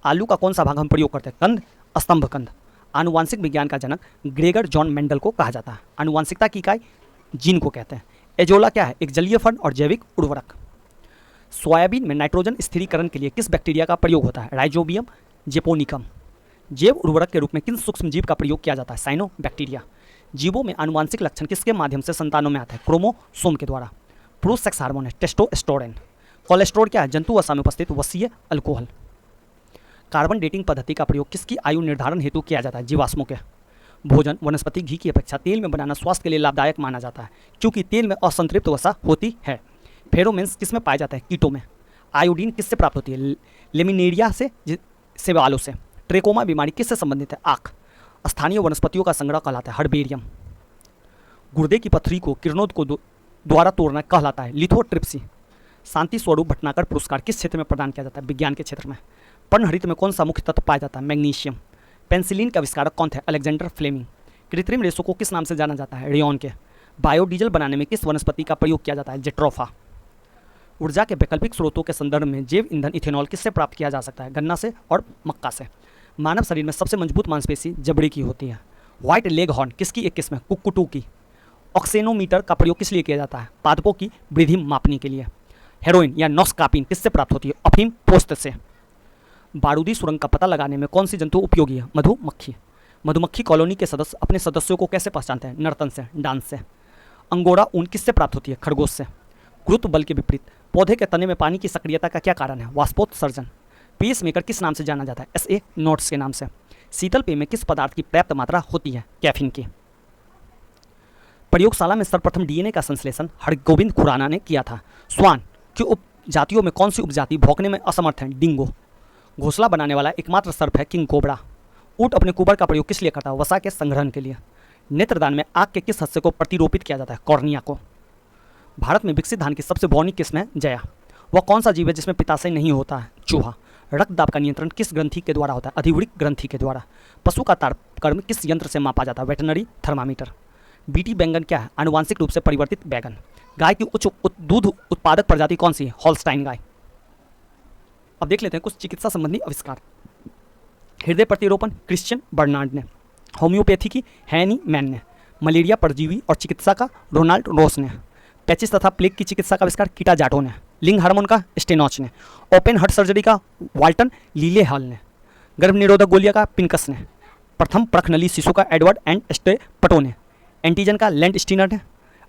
आलू का कौन सा भाग हम प्रयोग करते हैं? कंद, स्तंभ कंद। आनुवांशिक विज्ञान का जनक ग्रेगर जॉन मेंडल को कहा जाता है। आनुवांशिकता की इकाई जीन को कहते हैं। एजोला क्या है? एक जलीय फंड और जैविक उर्वरक। सोयाबीन में नाइट्रोजन स्थिरीकरण के लिए किस बैक्टीरिया का प्रयोग होता है? Rhizobium japonicum. जैव उर्वरक के रूप में किन सूक्ष्म जीव का प्रयोग किया जाता है? Cyanobacteria. जीवों में आनुवांशिक लक्षण किसके माध्यम से संतानों में आता है? क्रोमोसोम के द्वारा। पुरुष सेक्स हार्मोन है टेस्टोस्टेरोन। कोलेस्ट्रॉल क्या है? जंतु वसा में उपस्थित वसीय अल्कोहल। कार्बन डेटिंग पद्धति का प्रयोग किसकी आयु निर्धारण हेतु किया जाता है? जीवाश्मों के। भोजन वनस्पति घी की अपेक्षा तेल में बनाना स्वास्थ्य के लिए लाभदायक माना जाता है क्योंकि तेल में असंतृप्त वसा होती है। फेरोमेन्स किस में पाया जाता है? कीटों में। आयोडीन किससे प्राप्त होती है? लेमिनेरिया से बालों से। ट्रेकोमा बीमारी किससे संबंधित है? आँख। स्थानीय वनस्पतियों का संग्रह कहलाता है हर्बेरियम। गुर्दे की पथरी को किरणों को द्वारा तोड़ना कहलाता है लिथोट्रिप्सी। शांति स्वरूप भटनागर पुरस्कार किस क्षेत्र में प्रदान किया जाता है? विज्ञान के क्षेत्र में। पर्णहरित में कौन सा मुख्य तत्व पाया जाता है? मैग्नीशियम। पेंसिलिन का आविष्कारक कौन थे? Alexander Fleming. कृत्रिम रेशों को किस नाम से जाना जाता है? रेयॉन के। बायोडीजल बनाने में किस वनस्पति का प्रयोग किया जाता है? जेट्रोफा। ऊर्जा के वैकल्पिक स्रोतों के संदर्भ में जैव ईंधन इथेनॉल किससे प्राप्त किया जा सकता है? गन्ना से और मक्का से। मानव शरीर में सबसे मजबूत मांसपेशी जबड़े की होती है। व्हाइट लेग हॉर्न किसकी एक किस्म है? कुक्कुटू की। ऑक्सेनोमीटर का प्रयोग किस लिए किया जाता है? पादपों की वृद्धि मापने के लिए। हेरोइन या नॉक्सकापिन किससे प्राप्त होती है? अफीम पोस्त से। बारूदी सुरंग का पता लगाने में कौन सी जंतु उपयोगी है? मधुमक्खी। मधुमक्खी कॉलोनी के सदस्य अपने सदस्यों को कैसे पहचानते हैं? नर्तन से, डांस से। अंगोरा ऊन किससे प्राप्त होती है? खरगोश से। गुरुत्व बल के विपरीत पौधे के तने में पानी की सक्रियता का क्या कारण है? वाष्पोत्सर्जन। पेस मेकर किस नाम से जाना जाता है? SA नोट्स के नाम से। शीतल पेय में किस पदार्थ की पर्याप्त मात्रा होती है? कैफीन की। प्रयोगशाला में सर्वप्रथम DNA का संश्लेषण हरगोविंद खुराना ने किया था। स्वान की उपजातियों में कौन सी उपजाति भौंकने में असमर्थ है? डिंगो। घोंसला बनाने वाला एकमात्र सर्प है किंग कोबरा। ऊँट अपने कुबर का प्रयोग किस लिए करता है? वसा के संग्रहण के लिए। नेत्रदान में आँख के किस हिस्से को प्रतिरोपित किया जाता है? कॉर्निया को। भारत में विकसित धान की सबसे बौनी किस्म है जया। वह कौन सा जीव है जिसमें पित्ताशय नहीं होता है? चूहा। रक्तदाब का नियंत्रण किस ग्रंथि के द्वारा होता है? अधिवृक्क ग्रंथि के द्वारा। पशु का तापक्रम किस यंत्र से मापा जाता है? Veterinary thermometer. बीटी बैंगन क्या है? आनुवांशिक रूप से परिवर्तित बैंगन। गाय की उच्च दूध उत्पादक प्रजाति कौन सी है? हॉलस्टाइन गाय। अब देख लेते हैं कुछ चिकित्सा संबंधी आविष्कार। हृदय प्रतिरोपण क्रिश्चियन बर्नार्ड ने। होम्योपैथी की हैनी मैन ने। मलेरिया परजीवी और चिकित्सा का रोनाल्ड रोस ने। पैचिस तथा प्लेग की चिकित्सा का आविष्कार कीटा जाटो ने। लिंग हार्मोन का स्टेनॉच ने। ओपन हार्ट सर्जरी का वाल्टन लीले हॉल ने। गर्भ निरोधक गोलियां का पिनकस ने। प्रथम प्रखनली शिशु का एडवर्ड एंड स्टे पटो ने। एंटीजन का लैंड स्टीनर ने।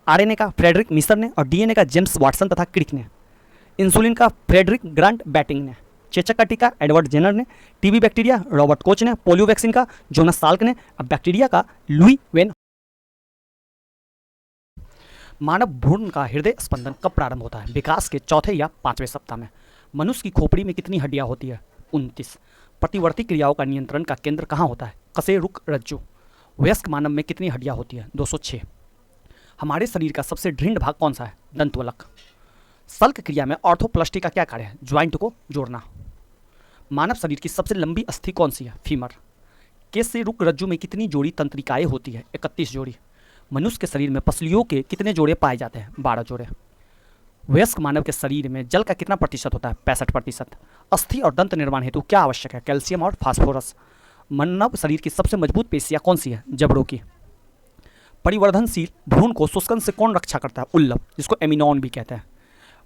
आरएनए का फ्रेडरिक मिसर ने और डीएनए का जेम्स वाटसन तथा क्रिक ने। इंसुलिन का फ्रेडरिक ग्रांट बैटिंग ने। चेचक का टीका एडवर्ड जेनर ने। टीबी बैक्टीरिया रॉबर्ट कोच ने। पोलियो वैक्सीन का जोनास साल्क ने। अब बैक्टीरिया का लुई वेन। मानव भ्रूण का हृदय स्पंदन कब प्रारंभ होता है? विकास के चौथे या पांचवें सप्ताह में। मनुष्य की खोपड़ी में कितनी हड्डियां होती है? 29। प्रतिवर्ती क्रियाओं का नियंत्रण का केंद्र कहाँ होता है? कशेरुक रज्जु। वयस्क मानव में कितनी हड्डियां होती है? 206। हमारे शरीर का सबसे दृढ़ भाग कौन सा है? दंतवलक। सल्क क्रिया में ऑर्थोप्लास्टी का क्या कार्य है? ज्वाइंट को जोड़ना। मानव शरीर की सबसे लंबी अस्थि कौन सी है? फीमर। कशेरुक रज्जु में कितनी जोड़ी तंत्रिकाएं होती है? 31 जोड़ी। मनुष्य के शरीर में पसलियों के कितने जोड़े पाए जाते हैं? 12 जोड़े। वयस्क मानव के शरीर में जल का कितना प्रतिशत होता है? 65%। अस्थि और दंत निर्माण हेतु क्या आवश्यक है? कैल्शियम और फास्फोरस। मानव शरीर की सबसे मजबूत पेशियां कौन सी है? जबड़ों की। परिवर्धनशील भ्रूण को शुष्कन से कौन रक्षा करता है? उल्लभ, जिसको एमिनॉन भी कहते हैं।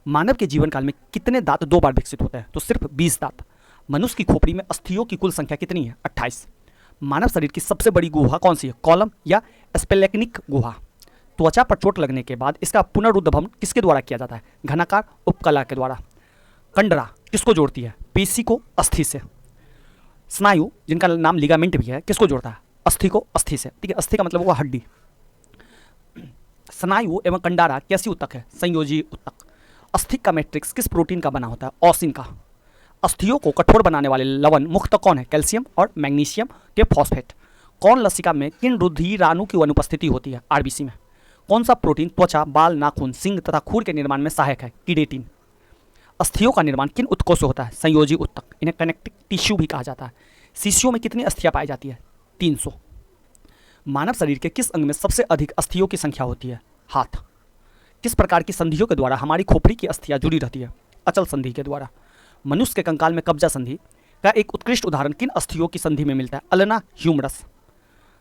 मानव के जीवन काल में कितने दांत 2 बार विकसित होते हैं? तो सिर्फ 20 दांत। मनुष्य की खोपड़ी में अस्थियों की कुल संख्या कितनी है? 28। मानव शरीर की सबसे बड़ी गुहा कौन सी है? कॉलम या स्पेलेक्निक गुहा। त्वचा पर चोट लगने के बाद इसका पुनरुद्भवन किसके द्वारा किया जाता है? घनाकार उपकला के द्वारा। कंडरा किसको जोड़ती है? पेशी को अस्थि से। स्नायु, जिनका नाम लिगामेंट भी है, किसको जोड़ता है? अस्थि को अस्थि से। ठीक है, अस्थि का मतलब हुआ हड्डी। स्नायु एवं कंडारा कैसी ऊतक है? संयोजी ऊतक। अस्थिक का मैट्रिक्स किस प्रोटीन का बना होता है? ऑसिन का। अस्थियों को कठोर बनाने वाले लवण मुख्यतः कौन है? कैल्शियम और मैग्नीशियम के फॉस्फेट। कौन लसिका में किन रुधिराणु की अनुपस्थिति होती है? आरबीसी में। कौन सा प्रोटीन त्वचा, बाल, नाखून, सींग तथा खूर के निर्माण में सहायक है? कीडेटिन। अस्थियों का निर्माण किन ऊतकों से होता है? संयोजी ऊतक। इन्हें कनेक्टिव टिश्यू भी कहा जाता है। शिशुओं में कितनी अस्थियां पाई जाती है? 300। मानव शरीर के किस अंग में सबसे अधिक अस्थियों की संख्या होती है? हाथ। किस प्रकार की संधियों के द्वारा हमारी खोपड़ी की अस्थियां जुड़ी रहती है? अचल संधि के द्वारा। मनुष्य के कंकाल में कब्जा संधि का एक उत्कृष्ट उदाहरण किन अस्थियों की संधि में मिलता है? Ulna humerus.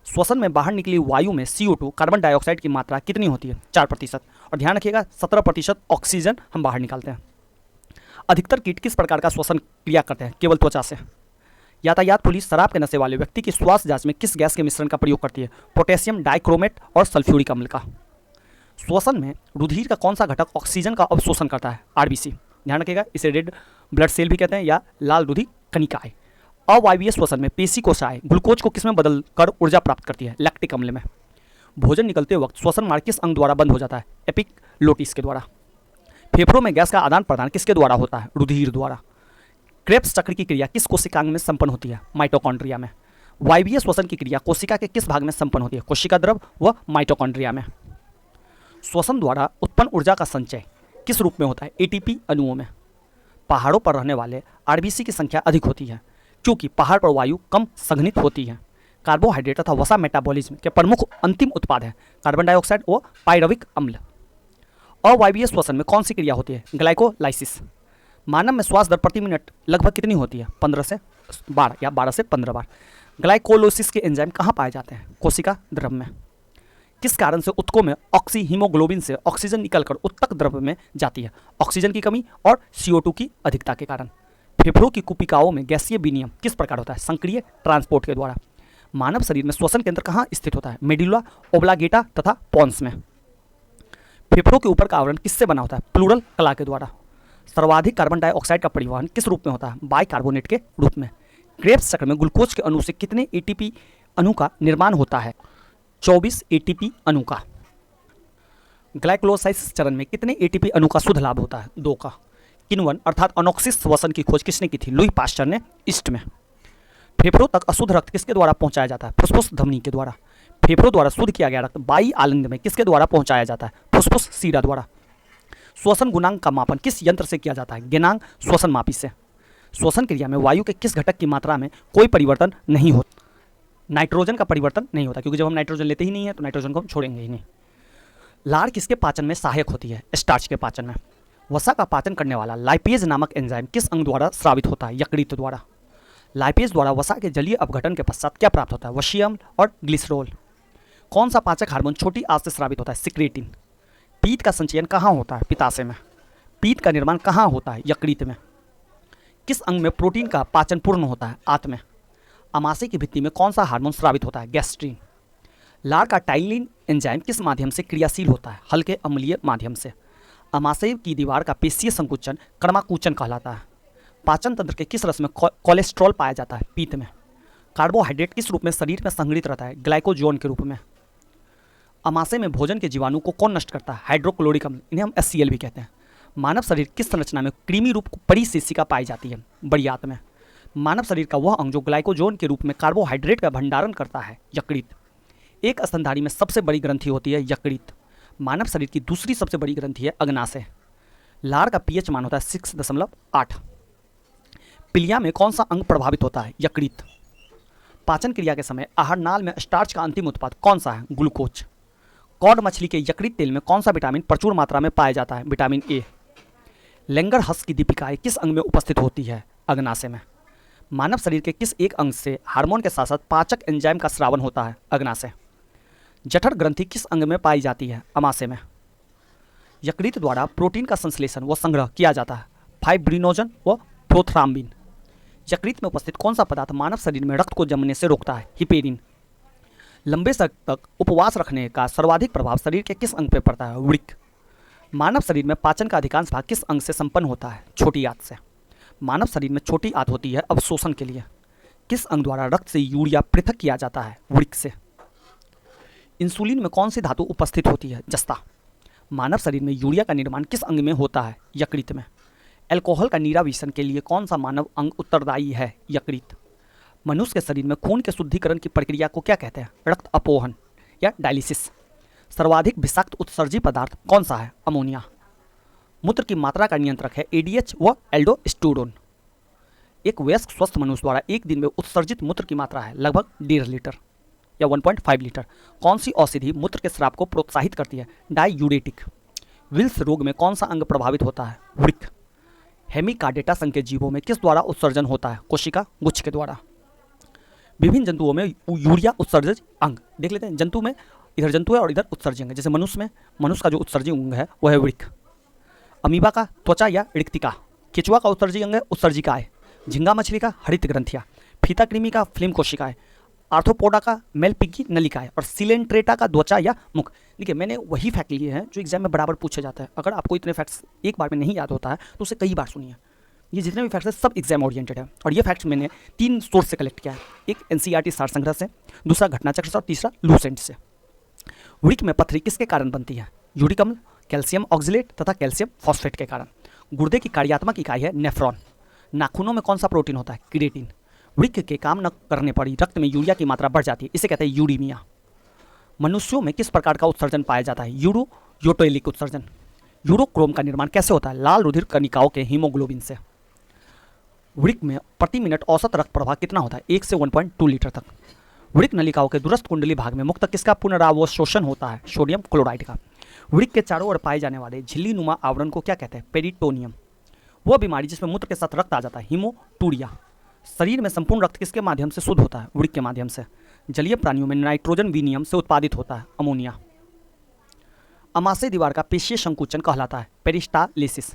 श्वसन में बाहर निकली वायु में CO2 कार्बन डाइऑक्साइड की मात्रा कितनी होती है? 4%। और ध्यान रखिएगा 17% ऑक्सीजन हम बाहर निकालते हैं। अधिकतर कीट किस प्रकार का श्वसन क्रिया करते हैं? केवल त्वचा से। यातायात पुलिस शराब के नशे वाले व्यक्ति की श्वास जांच में किस गैस के मिश्रण का प्रयोग करती है? पोटेशियम डाइक्रोमेट और सल्फ्यूरिक अम्ल का। श्वसन में रुधिर का कौन सा घटक ऑक्सीजन का अवशोषण करता है? आरबीसी। ध्यान रखिएगा, इसे रेड ब्लड सेल भी कहते हैं या लाल रुधिर कणिकाएं। अवायवीय श्वसन में पेशी कोशिकाएं ग्लूकोज को किसमें बदलकर ऊर्जा प्राप्त करती है? लैक्टिक अम्ल में। भोजन निकलते वक्त श्वसन मार्ग किस अंग द्वारा बंद हो जाता है? एपिग्लोटिस के द्वारा। फेफड़ों में गैस का आदान प्रदान किसके द्वारा होता है? रुधिर द्वारा। क्रेब्स चक्र की क्रिया किस कोशिकांग में संपन्न होती है? माइटोकॉन्ड्रिया में। वायवीय श्वसन की क्रिया कोशिका के किस भाग में संपन्न होती है? कोशिका द्रव व माइटोकॉन्ड्रिया में। श्वसन द्वारा उत्पन्न ऊर्जा का संचय किस रूप में होता है? एटीपी अणुओं में। पहाड़ों पर रहने वाले आरबीसी की संख्या अधिक होती है क्योंकि पहाड़ पर वायु कम संघनित होती है। कार्बोहाइड्रेट तथा वसा मेटाबॉलिज्म के प्रमुख अंतिम उत्पाद है कार्बन डाइऑक्साइड व पायरविक अम्ल। अवायवीय श्वसन में कौन सी क्रिया होती है? ग्लाइकोलाइसिस। मानव में श्वास दर प्रति मिनट लगभग कितनी होती है? 15 से 12 या 12 से 15 बार। ग्लाइकोलाइसिस के एंजाइम कहाँ पाए जाते हैं? कोशिका द्रव में। किस कारण से ऊतकों में ऑक्सी हीमोग्लोबिन से ऑक्सीजन निकलकर ऊतक द्रव में जाती है? ऑक्सीजन की कमी और CO2 की अधिकता के कारण। फेफड़ों की कुपिकाओं में गैसीय विनिमय किस प्रकार होता है? संक्रिय ट्रांसपोर्ट के द्वारा। मानव शरीर में श्वसन केंद्र कहाँ स्थित होता है? मेडुला ओब्लांगेटा तथा पोन्स में। फेफड़ों के ऊपर का आवरण किससे बना होता है? प्लूरल कला के द्वारा। सर्वाधिक कार्बन डाइऑक्साइड का परिवहन किस रूप में होता है? बाइकार्बोनेट के रूप में। क्रेब्स चक्र में ग्लूकोज के अणु से कितने ATP अणु का निर्माण होता है? 24 ATP अणु का। ग्लाइकोलाइसिस चरण में कितने ATP अणु का शुद्ध लाभ होता है? 2 का। किण्वन अर्थात अनॉक्सिस श्वसन की खोज किसने की थी? लुई पास्चर ने ईस्ट में। फेफड़ों तक अशुद्ध रक्त किसके द्वारा पहुंचाया जाता है? फुसफुस धमनी के द्वारा। फेफड़ों द्वारा शुद्ध किया गया रक्त बाई आनंद में किसके द्वारा पहुंचाया जाता है? फुसफुस सीरा द्वारा। श्वसन गुणांक का मापन किस यंत्र से किया जाता है? ज्ञानांक श्वसन मापी से। श्वसन क्रिया में वायु के किस घटक की मात्रा में कोई परिवर्तन नहीं होता? नाइट्रोजन का परिवर्तन नहीं होता, क्योंकि जब हम नाइट्रोजन लेते ही नहीं है तो नाइट्रोजन को हम छोड़ेंगे ही नहीं। लार किसके पाचन में सहायक होती है? स्टार्च के पाचन में। वसा का पाचन करने वाला लाइपेज नामक एंजाइम किस अंग द्वारा स्रावित होता है? यकृत द्वारा। लाइपेज द्वारा वसा के जलीय अपघटन के पश्चात क्या प्राप्त होता है? वसीय अम्ल और ग्लिसरॉल। कौन सा पाचक हार्मोन छोटी आंत से स्रावित होता है? सिक्रेटिन। पीत का संचयन कहाँ होता है? पित्ताशय में। पीत का निर्माण कहाँ होता है? यकृत में। किस अंग में प्रोटीन का पाचन पूर्ण होता है? आंत में। अमाशय की भित्ति में कौन सा हार्मोन स्रावित होता है? गैस्ट्रीन। लार का टाइलिन एंजाइम किस माध्यम से क्रियाशील होता है? हल्के अम्लीय माध्यम से। अमाशय की दीवार का पेशीय संकुचन कर्माकुचन कहलाता है। पाचन तंत्र के किस रस में कोलेस्ट्रॉल पाया जाता है? पीत में। कार्बोहाइड्रेट किस रूप में शरीर में संग्रहित रहता है? ग्लाइकोजोन के रूप में। अमाशय में भोजन के जीवाणु को कौन नष्ट करता है? हाइड्रोक्लोरिक अम्ल, इन्हें हम HCl भी कहते हैं। मानव शरीर किस संरचना में कृमि रूप परिशिष्टिका पाई जाती है? बड़ी आंत में। मानव शरीर का वह अंग जो ग्लाइकोजोन के रूप में कार्बोहाइड्रेट का भंडारण करता है? यकृत। एक स्तनधारी में सबसे बड़ी ग्रंथि होती है यकृत। मानव शरीर की दूसरी सबसे बड़ी ग्रंथि है अग्नाशय। लार का pH मान होता है 6.8। पिलिया में कौन सा अंग प्रभावित होता है? यकृत। पाचन क्रिया के समय आहार नाल में स्टार्च का अंतिम उत्पाद कौन सा है? ग्लूकोज। कॉड मछली के यकृत तेल में कौन सा विटामिन प्रचुर मात्रा में पाया जाता है? Vitamin A. लेंगर हस की दीपिकाएं किस अंग में उपस्थित होती है? अग्नाशय में। मानव शरीर के किस एक अंग से हार्मोन के साथ साथ पाचक एंजाइम का स्रावन होता है? अग्नाशय। जठर ग्रंथि किस अंग में पाई जाती है? अमाशय में। यकृत द्वारा प्रोटीन का संश्लेषण व संग्रह किया जाता है? फाइब्रिनोजन व प्रोथ्राम्बिन। यकृत में उपस्थित कौन सा पदार्थ मानव शरीर में रक्त को जमने से रोकता है? हिपेरिन। लंबे समय तक उपवास रखने का सर्वाधिक प्रभाव शरीर के किस अंग पर पड़ता है? वृक्क। मानव शरीर में पाचन का अधिकांश भाग किस अंग से संपन्न होता है? छोटी आंत से। मानव शरीर में छोटी आंत होती है अवशोषण के लिए। किस अंग द्वारा रक्त से यूरिया पृथक किया जाता है? वृक्क से। इंसुलिन में कौन सी धातु उपस्थित होती है? जस्ता। मानव शरीर में यूरिया का निर्माण किस अंग में होता है? यकृत में। अल्कोहल का निरावीशन के लिए कौन सा मानव अंग उत्तरदायी है? यकृत। मनुष्य के शरीर में खून के शुद्धिकरण की प्रक्रिया को क्या कहते हैं? रक्त अपोहन या डायलिसिस। सर्वाधिक विषाक्त उत्सर्जी पदार्थ कौन सा है? अमोनिया। मूत्र की मात्रा का नियंत्रक है ADH व एल्डोस्टेरोन। एक वयस्क स्वस्थ मनुष्य द्वारा एक दिन में उत्सर्जित मूत्र की मात्रा है लगभग 1.5 लीटर या 1.5 लीटर। कौन सी औषधि मूत्र के स्राव को प्रोत्साहित करती है? डायूरेटिक। विल्स रोग में कौन सा अंग प्रभावित होता है? वृक्क। हेमिकार्डेटा संघ के जीवों में किस द्वारा उत्सर्जन होता है? कोशिका गुच्छ के द्वारा। विभिन्न जंतुओं में यूरिया उत्सर्जक अंग देख लेते हैं। जंतु में इधर जंतु है और इधर उत्सर्जक अंग। जैसे मनुष्य में मनुष्य का जो उत्सर्जक अंग है वह है वृक्क। अमीबा का त्वचा या रिक्तिका। केचुआ का उत्सर्जक अंग है उत्सर्जिकाएं। झींगा मछली का हरित ग्रंथियाँ। फीता कृमि का फ्लेम कोशिकाएं। आर्थ्रोपोडा का मेलपिगी नलिकाएं और सिलेंट्रेटा का त्वचा या मुख। देखिए मैंने वही फैक्ट लिए हैं जो एग्जाम में बराबर पूछे जाता है। अगर आपको इतने फैक्ट्स एक बार में नहीं याद होता है तो उसे कई बार सुनिए। ये जितने भी फैक्ट्स हैं सब एग्जाम ओरिएंटेड है और ये फैक्ट्स मैंने 3 सोर्स से कलेक्ट किया है। एक NCERT सार संग्रह से, दूसरा घटनाचक्र से और तीसरा लूसेंट से। वृक्क में पथरी किसके कारण बनती है? यूरिक अम्ल, कैल्शियम ऑक्जिलेट तथा कैल्शियम फॉस्फेट के कारण। गुर्दे की कार्यात्मक इकाई है नेफ्रॉन। नाखूनों में कौन सा प्रोटीन होता है? क्रिएटिन। वृक्क के काम न करने पर रक्त में यूरिया की मात्रा बढ़ जाती है, इसे कहते हैं यूरीमिया। मनुष्यों में किस प्रकार का उत्सर्जन पाया जाता है? यूरोयोटोलिक उत्सर्जन। यूरोक्रोम का निर्माण कैसे होता है? लाल रुधिर कणिकाओं के हीमोग्लोबिन से। वृक्क में प्रति मिनट औसत रक्त प्रवाह कितना होता है? 1 से 1.2 लीटर तक। वृक्क नलिकाओं के दूरस्थ कुंडली भाग में मुक्त किसका पुनरावशोषण होता है? सोडियम क्लोराइड का। वृक्क के चारों ओर पाए जाने वाले झिल्ली नुमा आवरण को क्या कहते हैं? पेरिटोनियम। वह बीमारी जिसमें मूत्र के साथ रक्त आ जाता है? हीमोटूरिया। शरीर में संपूर्ण रक्त किसके माध्यम से शुद्ध होता है? वृक्क के माध्यम से। जलीय प्राणियों में नाइट्रोजन विनियम से उत्पादित होता है? अमोनिया। अमाशय दीवार का पेशीय संकुचन कहलाता है? पेरिस्टालिसिस।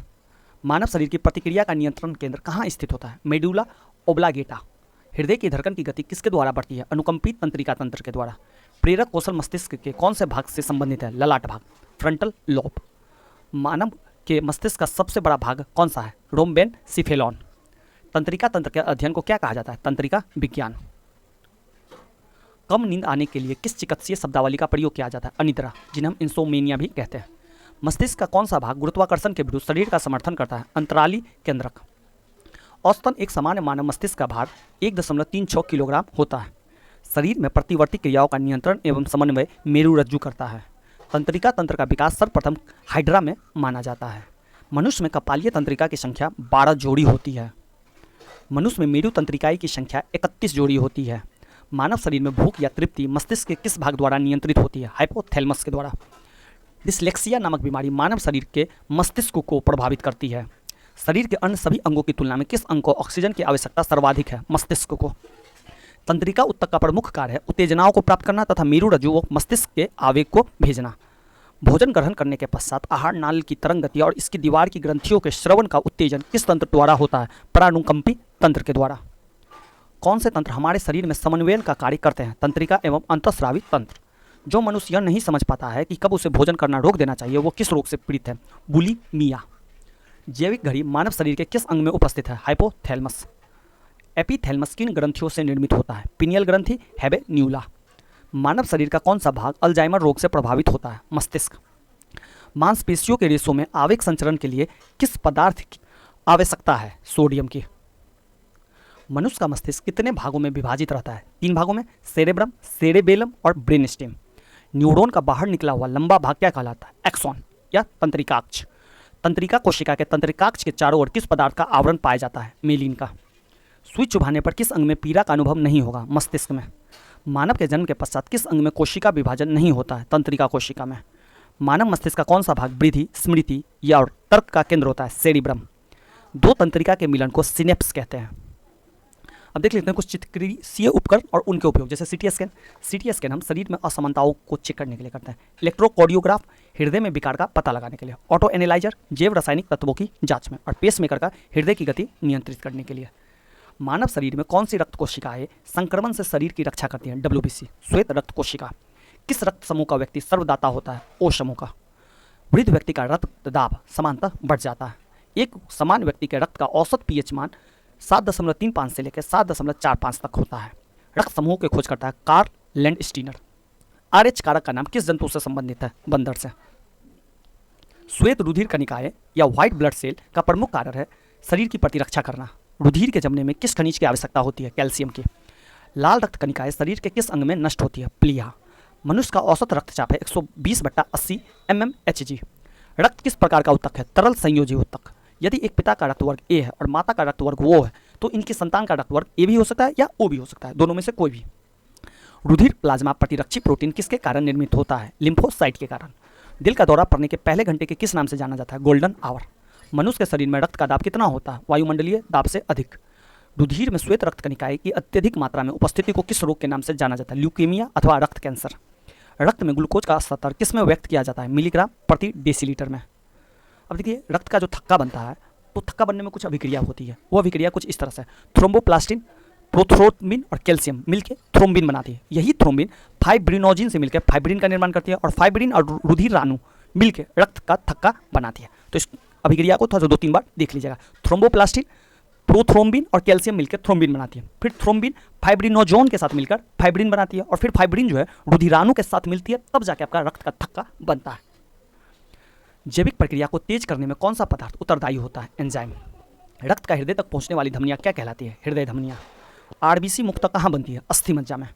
मानव शरीर की प्रतिक्रिया का नियंत्रण केंद्र कहाँ स्थित होता है? मेडुला ओब्लागेटा। हृदय की धड़कन की गति किसके द्वारा बढ़ती है? अनुकंपित तंत्रिका तंत्र के द्वारा। प्रेरक कौशल मस्तिष्क के कौन से भाग से संबंधित है? ललाट भाग, फ्रंटल लोब। मानव के मस्तिष्क का सबसे बड़ा भाग कौन सा है? रोम्बेनसिफेलॉन। तंत्रिका तंत्र के अध्ययन को क्या कहा जाता है? तंत्रिका विज्ञान। कम नींद आने के लिए किस चिकित्सीय शब्दावली का प्रयोग किया जाता है? अनिद्रा, जिन्हें हम इंसोमेनिया भी कहते हैं। मस्तिष्क का कौन सा भाग गुरुत्वाकर्षण के विरुद्ध शरीर का समर्थन करता है? अंतराली केंद्रक। औसतन एक सामान्य मानव मस्तिष्क का भार 1.36 किलोग्राम होता है। शरीर में प्रतिवर्ती क्रियाओं का नियंत्रण एवं समन्वय मेरुरज्जु करता है। तंत्रिका तंत्र का विकास सर्वप्रथम हाइड्रा में माना जाता है। मनुष्य में कपालीय तंत्रिका की संख्या 12 जोड़ी होती है। मनुष्य में मेरु तंत्रिकाएं की संख्या 31 जोड़ी होती है। मानव शरीर में भूख या तृप्ति मस्तिष्क के किस भाग द्वारा नियंत्रित होती है? हाइपोथैलेमस के द्वारा। डिसलेक्सिया नामक बीमारी मानव शरीर के मस्तिष्क को प्रभावित करती है। शरीर के अन्य सभी अंगों की तुलना में किस अंग को ऑक्सीजन की आवश्यकता सर्वाधिक है? मस्तिष्क को। तंत्रिका ऊतक का प्रमुख कार्य है उत्तेजनाओं को प्राप्त करना तथा मेरु रज्जु व मस्तिष्क के आवेग को भेजना। भोजन ग्रहण करने के पश्चात आहार नाल की तरंग गति और इसकी दीवार की ग्रंथियों के श्रवण का उत्तेजन किस तंत्र द्वारा होता है? प्राणुकंपी तंत्र के द्वारा। कौन से तंत्र हमारे शरीर में समन्वयन का कार्य करते हैं? तंत्रिका एवं अंतःस्रावी तंत्र। जो मनुष्य यह नहीं समझ पाता है कि कब उसे भोजन करना रोक देना चाहिए, वो किस रोग से पीड़ित है? बुलिमिया। जैविक घड़ी मानव शरीर के किस अंग में उपस्थित है? हाइपोथैलेमस। एपिथैलेमस किन ग्रंथियों से निर्मित होता है? पिनियल ग्रंथि, हैबेन्यूला। मानव शरीर का कौन सा भाग अल्जाइमर रोग से प्रभावित होता है? मस्तिष्क। मांसपेशियों के रेशों में आवेग संचरण के लिए किस पदार्थ की आवश्यकता है? सोडियम की। मनुष्य का मस्तिष्क कितने भागों में विभाजित रहता है? 3 भागों में, सेरेब्रम, सेरेबेलम और ब्रेन स्टेम। न्यूरॉन का बाहर निकला हुआ लंबा भाग क्या कहलाता है? एक्सॉन या तंत्रिकाक्ष। तंत्रिका कोशिका के तंत्रिकाक्ष के चारों ओर किस पदार्थ का आवरण पाया जाता है? मेलिन का। सुई चुभाने पर किस अंग में पीड़ा का अनुभव नहीं होगा? मस्तिष्क में। मानव के जन्म के पश्चात किस अंग में कोशिका विभाजन नहीं होता है? तंत्रिका कोशिका में। मानव मस्तिष्क का कौन सा भाग वृद्धि, स्मृति या और तर्क का केंद्र होता है? सेरिब्रम। 2 तंत्रिका के मिलन को सिनेप्स कहते हैं। अब देख लेते हैं कुछ चिकित्सीय उपकरण और उनके उपयोग, जैसे सीटी स्कैन। सीटी स्कैन हम शरीर में असमानताओं को चेक करने के लिए करते हैं। इलेक्ट्रोकार्डियोग्राफ हृदय में विकार का पता लगाने के लिए। ऑटो एनालाइजर जैव रासायनिक तत्वों की जांच में। और पेसमेकर का हृदय की गति नियंत्रित करने के लिए। मानव शरीर में कौन सी रक्त कोशिकाएं संक्रमण से शरीर की रक्षा करती हैं? WBC, श्वेत रक्त कोशिका। किस रक्त समूह का व्यक्ति सर्वदाता होता है? O समूह का। वृद्ध व्यक्ति का रक्त दाब समानतः बढ़ जाता है। एक समान व्यक्ति के रक्त का औसत पीएच मान 7.35 से लेकर 7.45 तक होता है। रक्त समूह की खोज करता है कार्ल लैंडस्टीनर। RH कारक का नाम किस जंतु से संबंधित है? बंदर से। श्वेत रुधिर कणिकाएं या व्हाइट ब्लड सेल का प्रमुख कार्य है शरीर की प्रतिरक्षा करना। रुधिर के जमने में किस खनिज की आवश्यकता होती है? कैल्शियम की। लाल रक्त कणिकाएं शरीर के किस अंग में नष्ट होती है? प्लीहा। मनुष्य का औसत रक्तचाप है 120/80 mmHg। रक्त किस प्रकार का ऊतक है? तरल संयोजी ऊतक। यदि एक पिता का रक्तवर्ग A है और माता का रक्तवर्ग O है तो इनकी संतान का रक्तवर्ग A भी हो सकता है या O भी हो सकता है, दोनों में से कोई भी। रुधिर प्लाज्मा प्रतिरक्षी प्रोटीन किसके कारण निर्मित होता है? लिम्फोसाइट के कारण। दिल का दौरा पड़ने के पहले घंटे के किस नाम से जाना जाता है? Golden hour. मनुष्य के शरीर में रक्त का दाब कितना होता है? वायुमंडलीय दाब से अधिक। रुधिर में श्वेत रक्त कणिकाएं की अत्यधिक मात्रा में उपस्थिति को किस रोग के नाम से जाना जाता है? ल्यूकेमिया अथवा रक्त कैंसर। रक्त में ग्लूकोज का स्तर किस में व्यक्त किया जाता है? मिलीग्राम प्रति डेसीलीटर में। अब देखिए, रक्त का जो थक्का बनता है तो थक्का बनने में कुछ अभिक्रिया होती है। वो अभिक्रिया कुछ इस तरह से, थ्रोम्बोप्लास्टिन, प्रोथ्रोम्बिन और कैल्शियम मिलकर थ्रोम्बिन बनाती है। यही थ्रोम्बिन फाइब्रिनोजिन से मिलकर फाइब्रिन का निर्माण करती है और फाइब्रिन और रुधिर राणु मिलकर रक्त का थक्का बनाती है। तो इस अभिक्रिया को थोड़ा 2-3 बार देख लीजिएगा। थ्रोम्बोप्लास्टिन, प्रोथ्रोम्बिन और कैल्शियम मिलकर थ्रोम्बिन बनाती है। फिर थ्रोम्बिन फाइब्रिनोजोन के साथ मिलकर फाइब्रिन बनाती है और फिर फाइब्रिन जो है रुधिराणु के साथ मिलती है, तब जाके आपका रक्त का थक्का बनता है। जैविक प्रक्रिया को तेज करने में कौन सा पदार्थ उत्तरदायी होता है? एंजाइम। रक्त का हृदय तक पहुंचने वाली धमनियां क्या कहलाती है? हृदय धमनियां। RBC मुक्त कहाँ बनती है? अस्थि मज्जा में।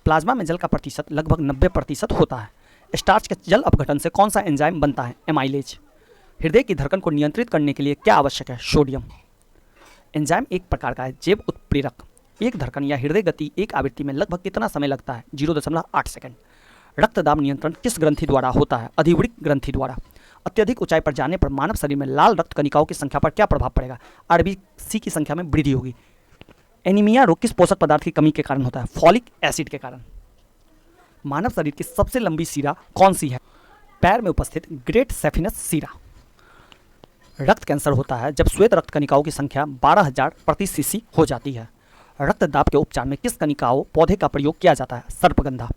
प्लाज्मा में जल का प्रतिशत लगभग 90% होता है। स्टार्च के जल अपघटन से कौन सा एंजाइम बनता है? एमाइलेज। हृदय की धड़कन को नियंत्रित करने के लिए क्या आवश्यक है? सोडियम। एंजाइम एक प्रकार का है जैव उत्प्रेरक। एक धड़कन या हृदय गति एक आवृत्ति में लगभग कितना समय लगता है? 0.8 सेकंड। रक्तदाब नियंत्रण किस ग्रंथि द्वारा होता है? अधिवृक्क ग्रंथि द्वारा। अत्यधिक ऊंचाई पर जाने पर मानव शरीर में लाल रक्त कणिकाओं की संख्या पर क्या प्रभाव पड़ेगा? RBC की संख्या में वृद्धि होगी। एनीमिया रोग किस पोषक पदार्थ की कमी के कारण होता है? फॉलिक एसिड के कारण। मानव शरीर की सबसे लंबी शिरा कौन सी है? पैर में उपस्थित ग्रेट सेफिनस शिरा। रक्त कैंसर होता है जब श्वेत रक्त कणिकाओं की संख्या 12,000 प्रति सीसी हो जाती है। रक्तदाब के उपचार में किस कणिकाओं पौधे का प्रयोग किया जाता है? सर्पगंधा।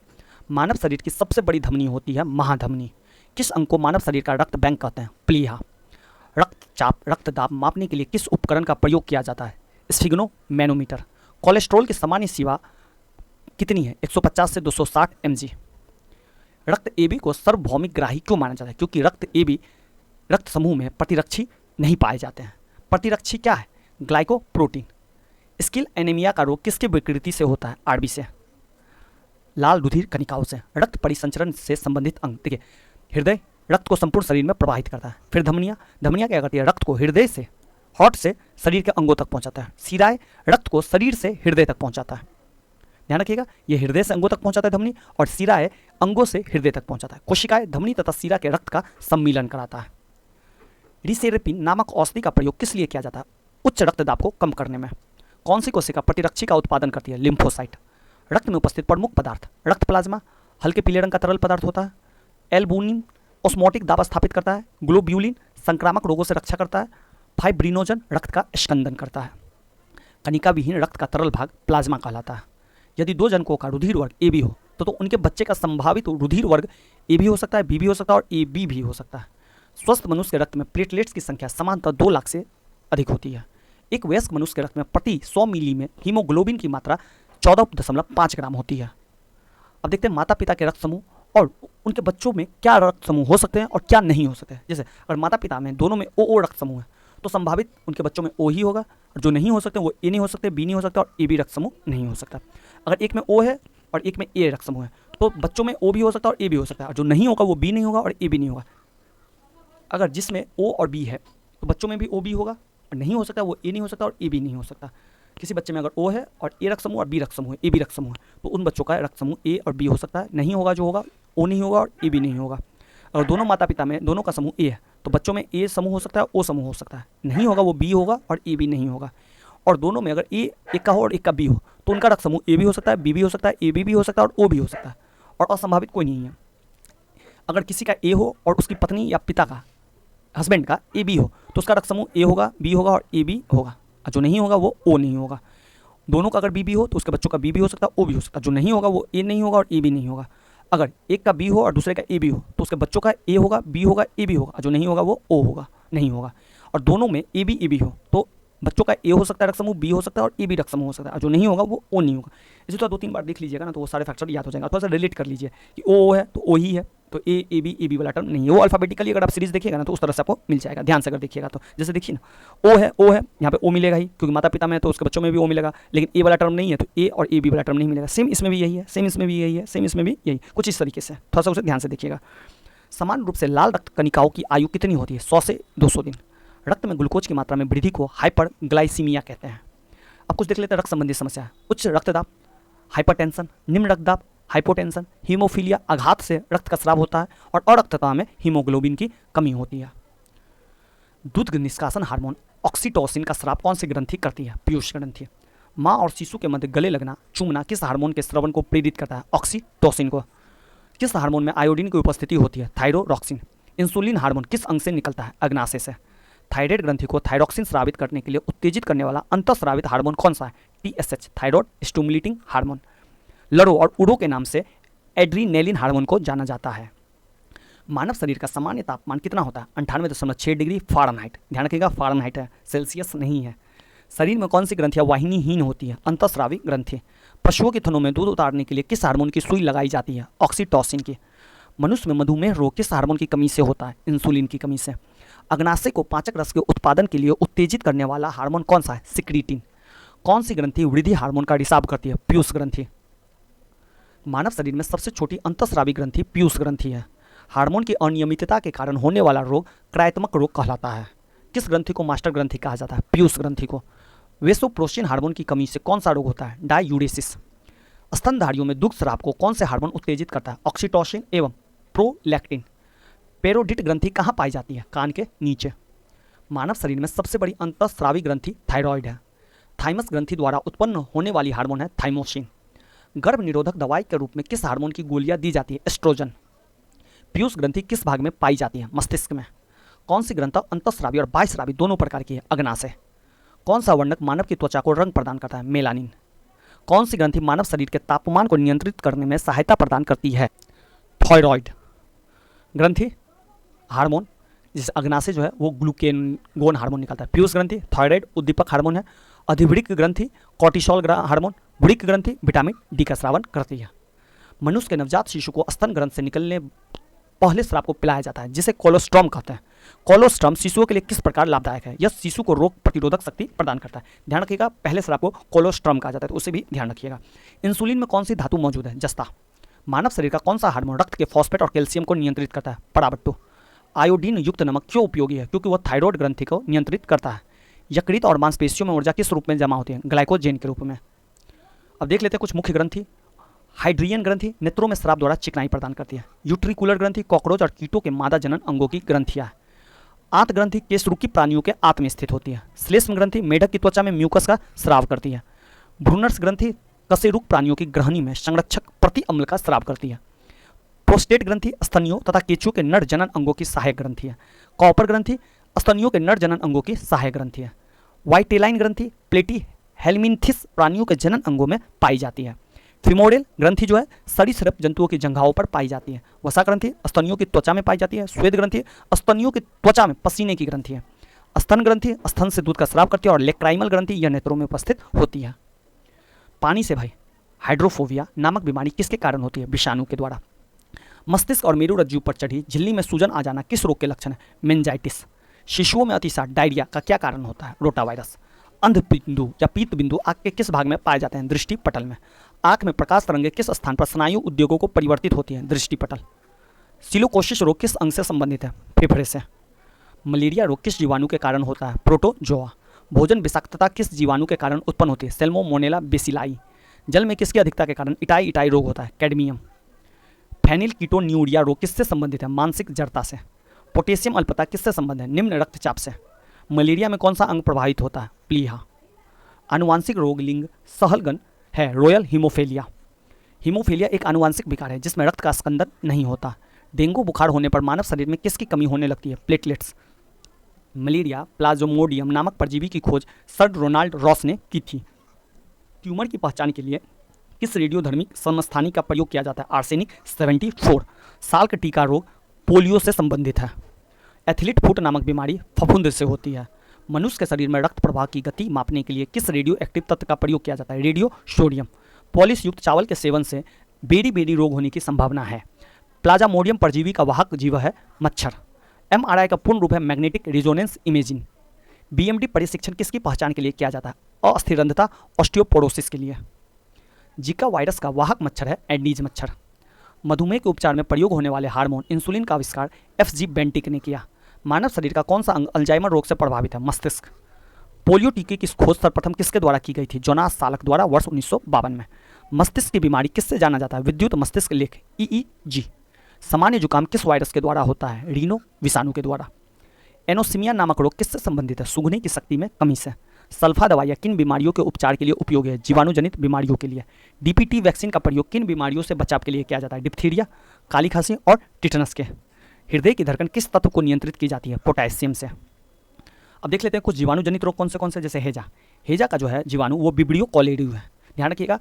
मानव शरीर की सबसे बड़ी धमनी होती है महाधमनी। किस अंग को मानव शरीर का रक्त बैंक कहते हैं? प्लीहा। रक्तचाप रक्तदाब मापने के लिए किस उपकरण का प्रयोग किया जाता है? स्फिग्नोमैनोमीटर। कोलेस्ट्रॉल की सामान्य सीमा कितनी है? 150 से 260 mg। रक्त AB को सार्वभौमिक ग्राही क्यों माना जाता है? क्योंकि रक्त AB रक्त समूह में प्रतिरक्षी नहीं पाए जाते हैं। प्रतिरक्षी क्या है? ग्लाइकोप्रोटीन। स्किल एनीमिया का रोग किसकी विकृति से होता है? RB से। लाल रुधिर कणिकाओं से। रक्त परिसंचरण से संबंधित अंग, देखिए हृदय, रक्त को संपूर्ण शरीर में प्रवाहित करता है। फिर धमनियाँ, धमनियाँ क्या करती है, रक्त को हृदय से, हार्ट से शरीर के अंगों तक पहुंचाता है। शिराएं रक्त को शरीर से हृदय तक पहुंचाता है। ध्यान रखिएगा, ये हृदय से अंगों तक पहुंचाता है धमनी, और शिराएं अंगों से हृदय तक पहुंचाता है। कोशिकाएं धमनी तथा शिरा के रक्त का सम्मिलन कराता है। रिसेरेपिन नामक औषधि का प्रयोग किस लिए किया जाता है, उच्च रक्तदाब को कम करने में। कौन सी कोशिका प्रतिरक्षी का उत्पादन करती है, लिम्फोसाइट। रक्त में उपस्थित प्रमुख पदार्थ, रक्त प्लाज्मा हल्के पीले रंग का तरल पदार्थ होता है। एल्बुमिन ऑस्मोटिक दाब स्थापित करता है। ग्लोब्यूलिन संक्रामक रोगों से रक्षा करता है। फाइब्रिनोजन रक्त का स्कंदन करता है। कणिका विहीन रक्त का तरल भाग प्लाज्मा कहलाता है। यदि दो जनकों का रुधिर वर्ग ए बी हो तो उनके बच्चे का संभावित रुधिर वर्ग ए भी हो सकता है, बी भी हो सकता है और ए बी भी हो सकता है। स्वस्थ मनुष्य के रक्त में प्लेटलेट्स की संख्या सामान्यतः 2 लाख से अधिक होती है। एक वयस्क मनुष्य के रक्त में प्रति 100 मिली में हीमोग्लोबिन की मात्रा 14.5 ग्राम होती है। अब देखते हैं माता पिता के रक्त समूह और उनके बच्चों में क्या रक्त समूह हो सकते हैं और क्या नहीं हो सकते हैं। जैसे अगर माता पिता में दोनों में ओ रक्त समूह है तो संभावित उनके बच्चों में ओ ही होगा, और जो नहीं हो सकते वो ए नहीं हो सकते, बी नहीं हो सकता और ए बी रक्त समूह नहीं हो सकता। अगर एक में ओ है और एक में ए रक्त समूह है तो बच्चों में ओ भी हो सकता है और ए भी हो सकता है, और जो नहीं होगा वो बी नहीं होगा और ए भी नहीं होगा। अगर जिसमें ओ और बी है तो बच्चों में भी ओ बी होगा, और नहीं हो सकता वो ए नहीं हो सकता और ए भी नहीं हो सकता। किसी बच्चे में अगर ओ है और ए रक्त समूह और बी रक्त समूह है, ए बी रक्त समूह है, तो उन बच्चों का रक्त समूह ए और बी हो सकता है। नहीं होगा जो होगा ओ नहीं होगा और ए भी नहीं होगा। अगर दोनों माता पिता में दोनों का समूह ए है तो बच्चों में ए समूह हो सकता है, ओ समूह हो सकता है। नहीं होगा वो बी होगा और ए भी नहीं होगा। और दोनों में अगर ए एक का हो और एक का बी हो तो उनका रक्त समूह ए भी हो सकता है, बी भी हो सकता है, ए बी भी हो सकता है और ओ भी हो सकता है, और असंभावित कोई नहीं है। अगर किसी का ए हो और उसकी पत्नी या पिता का, हस्बैंड का ए बी हो तो उसका रक्त समूह ए होगा, बी होगा और ए बी होगा, और जो नहीं होगा वो ओ नहीं होगा। दोनों का अगर बी बी हो तो उसके बच्चों का बी भी हो सकता है, ओ भी हो सकता है। जो नहीं होगा वो ए नहीं होगा और ए भी नहीं होगा। अगर एक का बी हो और दूसरे का ए बी हो तो उसके बच्चों का ए होगा, बी होगा, ए भी होगा, जो नहीं होगा वो ओ होगा, नहीं होगा। और दोनों में ए बी हो तो बच्चों का ए हो सकता है रक्त समूह, बी हो सकता है और ए बी रक्त समूह हो सकता है, और जो नहीं होगा वो ओ नहीं होगा। इसी तरह 2-3 बार देख लीजिएगा ना तो वो सारे फैक्टर याद हो जाएगा। थोड़ा सा रिलेट कर लीजिए कि ओ है तो ओ ही है, तो ए बी वाला टर्म नहीं है। वो अल्फाबेटिकली अगर आप सीरीज देखिएगा ना तो उस तरह से आपको मिल जाएगा। ध्यान से अगर देखिएगा तो जैसे देखिए ना ओ है यहाँ पे ओ मिलेगा ही, क्योंकि माता पिता में है तो उसके बच्चों में भी ओ मिलेगा, लेकिन ए वाला टर्म नहीं है तो ए और ए बी वाला टर्म नहीं मिलेगा। सेम इसमें भी यही है, सेम इसमें भी यही है, सेम इसमें भी यही, कुछ इस तरीके से। थोड़ा सा उसे ध्यान से देखिएगा। समान रूप से लाल रक्त कणिकाओं की आयु कितनी होती है, 100 से 200 दिन। रक्त में ग्लूकोज की मात्रा में वृद्धि को हाइपरग्लाइसीमिया कहते हैं। अब कुछ देख लेते हैं रक्त संबंधी समस्या। उच्च रक्तदाब, हाइपरटेंशन, निम्न रक्तदाब, हाइपोटेंशन, हीमोफीलिया, आघात से रक्त का स्राव होता है, और अरक्तता में हीमोग्लोबिन की कमी होती है। दूध निष्कासन हार्मोन ऑक्सीटोसिन का स्राव कौन सी ग्रंथि करती है, पीयूष ग्रंथि। माँ और शिशु के मध्य गले लगना, चूमना किस हार्मोन के स्रवण को प्रेरित करता है, ऑक्सीटोसिन को। किस हार्मोन में आयोडीन की उपस्थिति होती है, थायरोक्सिन। इंसुलिन हार्मोन किस अंग से निकलता है, अग्नाशय से। थायराइड ग्रंथि को थायरोक्सिन स्रावित करने के लिए उत्तेजित करने वाला अंतःस्रावित हार्मोन कौन सा है, TSH, थायराइड स्टिमुलेटिंग हार्मोन। लरो और उरो के नाम से एड्रीनेलिन हार्मोन को जाना जाता है। मानव शरीर का सामान्य तापमान कितना होता है, 98.6 डिग्री फ़ारेनहाइट। ध्यान रखिएगा फ़ारेनहाइट है, सेल्सियस नहीं है। शरीर में कौन सी ग्रंथियाँ वाहिनीहीन होती है, अंतःस्रावी ग्रंथि। पशुओं के थनों में दूध उतारने के लिए किस हार्मोन की सुई लगाई जाती है, ऑक्सीटोसिन की। मनुष्य में मधुमेह रोग किस हार्मोन की कमी से होता है, इंसुलिन की कमी से। अग्नाशय को पाचक रस के उत्पादन के लिए उत्तेजित करने वाला हार्मोन कौन सा है, सिक्रीटिन। कौन सी ग्रंथि वृद्धि हार्मोन का रिसाव करती है, पीयूष ग्रंथि। मानव शरीर में सबसे छोटी अंतःस्रावी ग्रंथि पीयूष ग्रंथि है। हार्मोन की अनियमितता के कारण होने वाला रोग क्रायत्मक रोग कहलाता है। किस ग्रंथि को मास्टर ग्रंथि कहा जाता है, पीयूष ग्रंथि को। वेसोप्रोस्टिन हार्मोन की कमी से कौन सा रोग होता है, डायूरेसिस। स्तनधारियों में दुग्ध स्राव को कौन से हार्मोन उत्तेजित करता है, ऑक्सीटोसिन एवं प्रोलैक्टिन। पेरोडिट ग्रंथि कहाँ पाई जाती है, कान के नीचे। मानव शरीर में सबसे बड़ी अंतःस्रावी ग्रंथि थायराइड है। थाइमस ग्रंथि द्वारा उत्पन्न होने वाली हार्मोन है थाइमोसिन। गर्भ निरोधक दवाई के रूप में किस हार्मोन की गोलियां दी जाती है, एस्ट्रोजन। पीयूष ग्रंथि किस भाग में पाई जाती है, मस्तिष्क में। कौन सी ग्रंथि अंतःस्रावी और बाह्यस्रावी दोनों प्रकार की है, अग्नाशय। कौन सा वर्णक मानव की त्वचा को रंग प्रदान करता है, मेलानिन। कौन सी ग्रंथि मानव शरीर के तापमान को नियंत्रित करने में सहायता प्रदान करती है, थायराइड ग्रंथि। हार्मोन जिस अग्नाशय जो है वो ग्लूकेगोन हार्मोन निकालता है। पीयूष ग्रंथि थायराइड उद्दीपक हार्मोन है। अधिवृक्क ग्रंथि कॉर्टिसोल हार्मोन। वृक्क ग्रंथि विटामिन डी का स्रावन करती है। मनुष्य के नवजात शिशु को स्तन ग्रंथ से निकलने पहले स्राव को पिलाया जाता है, जिसे कोलोस्ट्रम कहते हैं। कोलोस्ट्रम शिशुओं के लिए किस प्रकार लाभदायक है, यह शिशु को रोग प्रतिरोधक शक्ति प्रदान करता है। ध्यान रखिएगा, पहले स्राव को कोलोस्ट्रम कहा जाता है, तो उसे भी ध्यान रखिएगा। इंसुलिन में कौन सी धातु मौजूद है, जस्ता। मानव शरीर का कौन सा हार्मोन रक्त के फॉस्फेट और कैल्शियम को नियंत्रित करता है, पराबट्टू। आयोडीन युक्त नमक क्यों उपयोगी है? क्योंकि वह थायराइड ग्रंथि को नियंत्रित करता है। यकृत और मांसपेशियों में ऊर्जा किस रूप में जमा होती है? ग्लाइकोजेन के रूप में। अब देख लेते हैं कुछ मुख्य ग्रंथि। हाइड्रियन ग्रंथि नेत्रों में स्राव द्वारा चिकनाई प्रदान करती है। यूट्रिकुलर ग्रंथि कॉकरोच और कीटों के मादा जनन अंगों की ग्रंथियां है। आंत ग्रंथि केसरूकी प्राणियों के आंत में स्थित होती है। श्लेष्म ग्रंथि मेढक की त्वचा में म्यूकस का स्राव करती है। भ्रूणरस ग्रंथि कशेरुक प्राणियों की ग्रहणी में संरक्षक प्रति अम्ल का स्राव करती है। प्रोस्टेट ग्रंथि स्तनियों तथा केंचुओं के नर जनन अंगों की सहायक ग्रंथि है। कॉपर ग्रंथि स्तनियों के नर जनन अंगों की सहायक ग्रंथि है। वाइटेलाइन ग्रंथि प्लेटी हेलमिन्थिस प्राणियों के जनन अंगों में पाई जाती है। फिमोडेल ग्रंथि जो है सरीसृप जंतुओं की जंघाओं पर पाई जाती है। वसा ग्रंथि स्तनियों की त्वचा में पाई जाती है। श्वेत ग्रंथि स्तनियों की त्वचा में पसीने की ग्रंथि है। स्तन ग्रंथि स्तन से दूध का स्राव करती है। और लेक्राइमल ग्रंथि यह नेत्रों में उपस्थित होती है। पानी से भाई हाइड्रोफोबिया नामक बीमारी किसके कारण होती है? विषाणु के द्वारा। मस्तिष्क और मेरुरज्जु पर चढ़ी झिल्ली में सूजन आ जाना किस रोग के लक्षण है? मेनिंजाइटिस। शिशुओं में अतिसार डायरिया का क्या कारण होता है? रोटावायरस। अंध बिंदु या पीत बिंदु आंख के किस भाग में पाए जाते हैं? दृष्टि पटल में। आंख में प्रकाश तरंगे किस स्थान पर स्नायु उद्योगों को परिवर्तित होती हैं? दृष्टि पटल। सिलोकोसिस रोग किस अंग से संबंधित है? फेफड़े से। मलेरिया रोग किस जीवाणु के कारण होता है? प्रोटोजोआ। भोजन विषाक्तता किस जीवाणु के कारण उत्पन्न होती है? Salmonella bacilli. जल में किसकी अधिकता के कारण इटाई इटाई रोग होता है? कैडमियम। फेनिल कीटोन्यूरिया रोग किससे संबंधित है? मानसिक जड़ता से। पोटेशियम अल्पता किससे संबंधित है? निम्न रक्तचाप से। मलेरिया में कौन सा अंग प्रभावित होता है? प्लीहा। आनुवांशिक रोग लिंग सहलगन है रॉयल हीमोफीलिया। हीमोफीलिया एक आनुवांशिक विकार है जिसमें रक्त का स्कंदन नहीं होता। डेंगू बुखार होने पर मानव शरीर में किसकी कमी होने लगती है? प्लेटलेट्स। मलेरिया प्लाज्मोडियम नामक परजीवी की खोज सर रोनाल्ड रॉस ने की थी। ट्यूमर की पहचान के लिए किस रेडियोधर्मी समस्थानी का प्रयोग किया जाता है? आर्सेनिक 74। साल्क टीका रोग पोलियो से संबंधित है। एथलीट फुट नामक बीमारी फफूंद से होती है। मनुष्य के शरीर में रक्त प्रवाह की गति मापने के लिए किस रेडियो एक्टिव तत्व का प्रयोग किया जाता है? Radio sodium. पॉलिश युक्त चावल के सेवन से बेरी बेरी रोग होने की संभावना है। प्लाज्मोडियम परजीवी का वाहक जीव है मच्छर। एमआरआई का पूर्ण रूप है मैग्नेटिक रिजोनेंस इमेजिंग। बीएमडी परीक्षण किसकी पहचान के लिए किया जाता है? अस्थिरंधता ऑस्टियोपोरोसिस के लिए। जिका वायरस का वाहक मच्छर है एडनीज मच्छर। मधुमेह के उपचार में प्रयोग होने वाले हार्मोन इंसुलिन का आविष्कार एफ.जी. बेंटिक ने किया। मानव शरीर का कौन सा अंग अल्जाइमर रोग से प्रभावित है? मस्तिष्क। पोलियो टीके की खोज सर्वप्रथम किसके द्वारा की गई थी? जोनास सालक द्वारा वर्ष 1952 में। मस्तिष्क की बीमारी किससे जाना जाता है? विद्युत मस्तिष्क लेख ईईजी। सामान्य जुकाम किस वायरस के द्वारा होता है? रीनो विषाणु के द्वारा। एनोसिमिया नामक रोग किससे संबंधित है? सूंघने की शक्ति में कमी से। सल्फा दवाइयाँ किन बीमारियों के उपचार के लिए उपयोगी है? जीवाणुजनित बीमारियों के लिए। डीपीटी वैक्सीन का प्रयोग किन बीमारियों से बचाव के लिए किया जाता है? डिप्थीरिया, काली खांसी और टिटनस के। हृदय की धड़कन किस तत्व को नियंत्रित की जाती है? पोटेशियम से। अब देख लेते हैं कुछ जीवाणुजनित रोग कौन से, जैसे हेजा। हेजा का जो है जीवाणु वो विब्रियो कॉलेरियो है। ध्यान रखिएगा,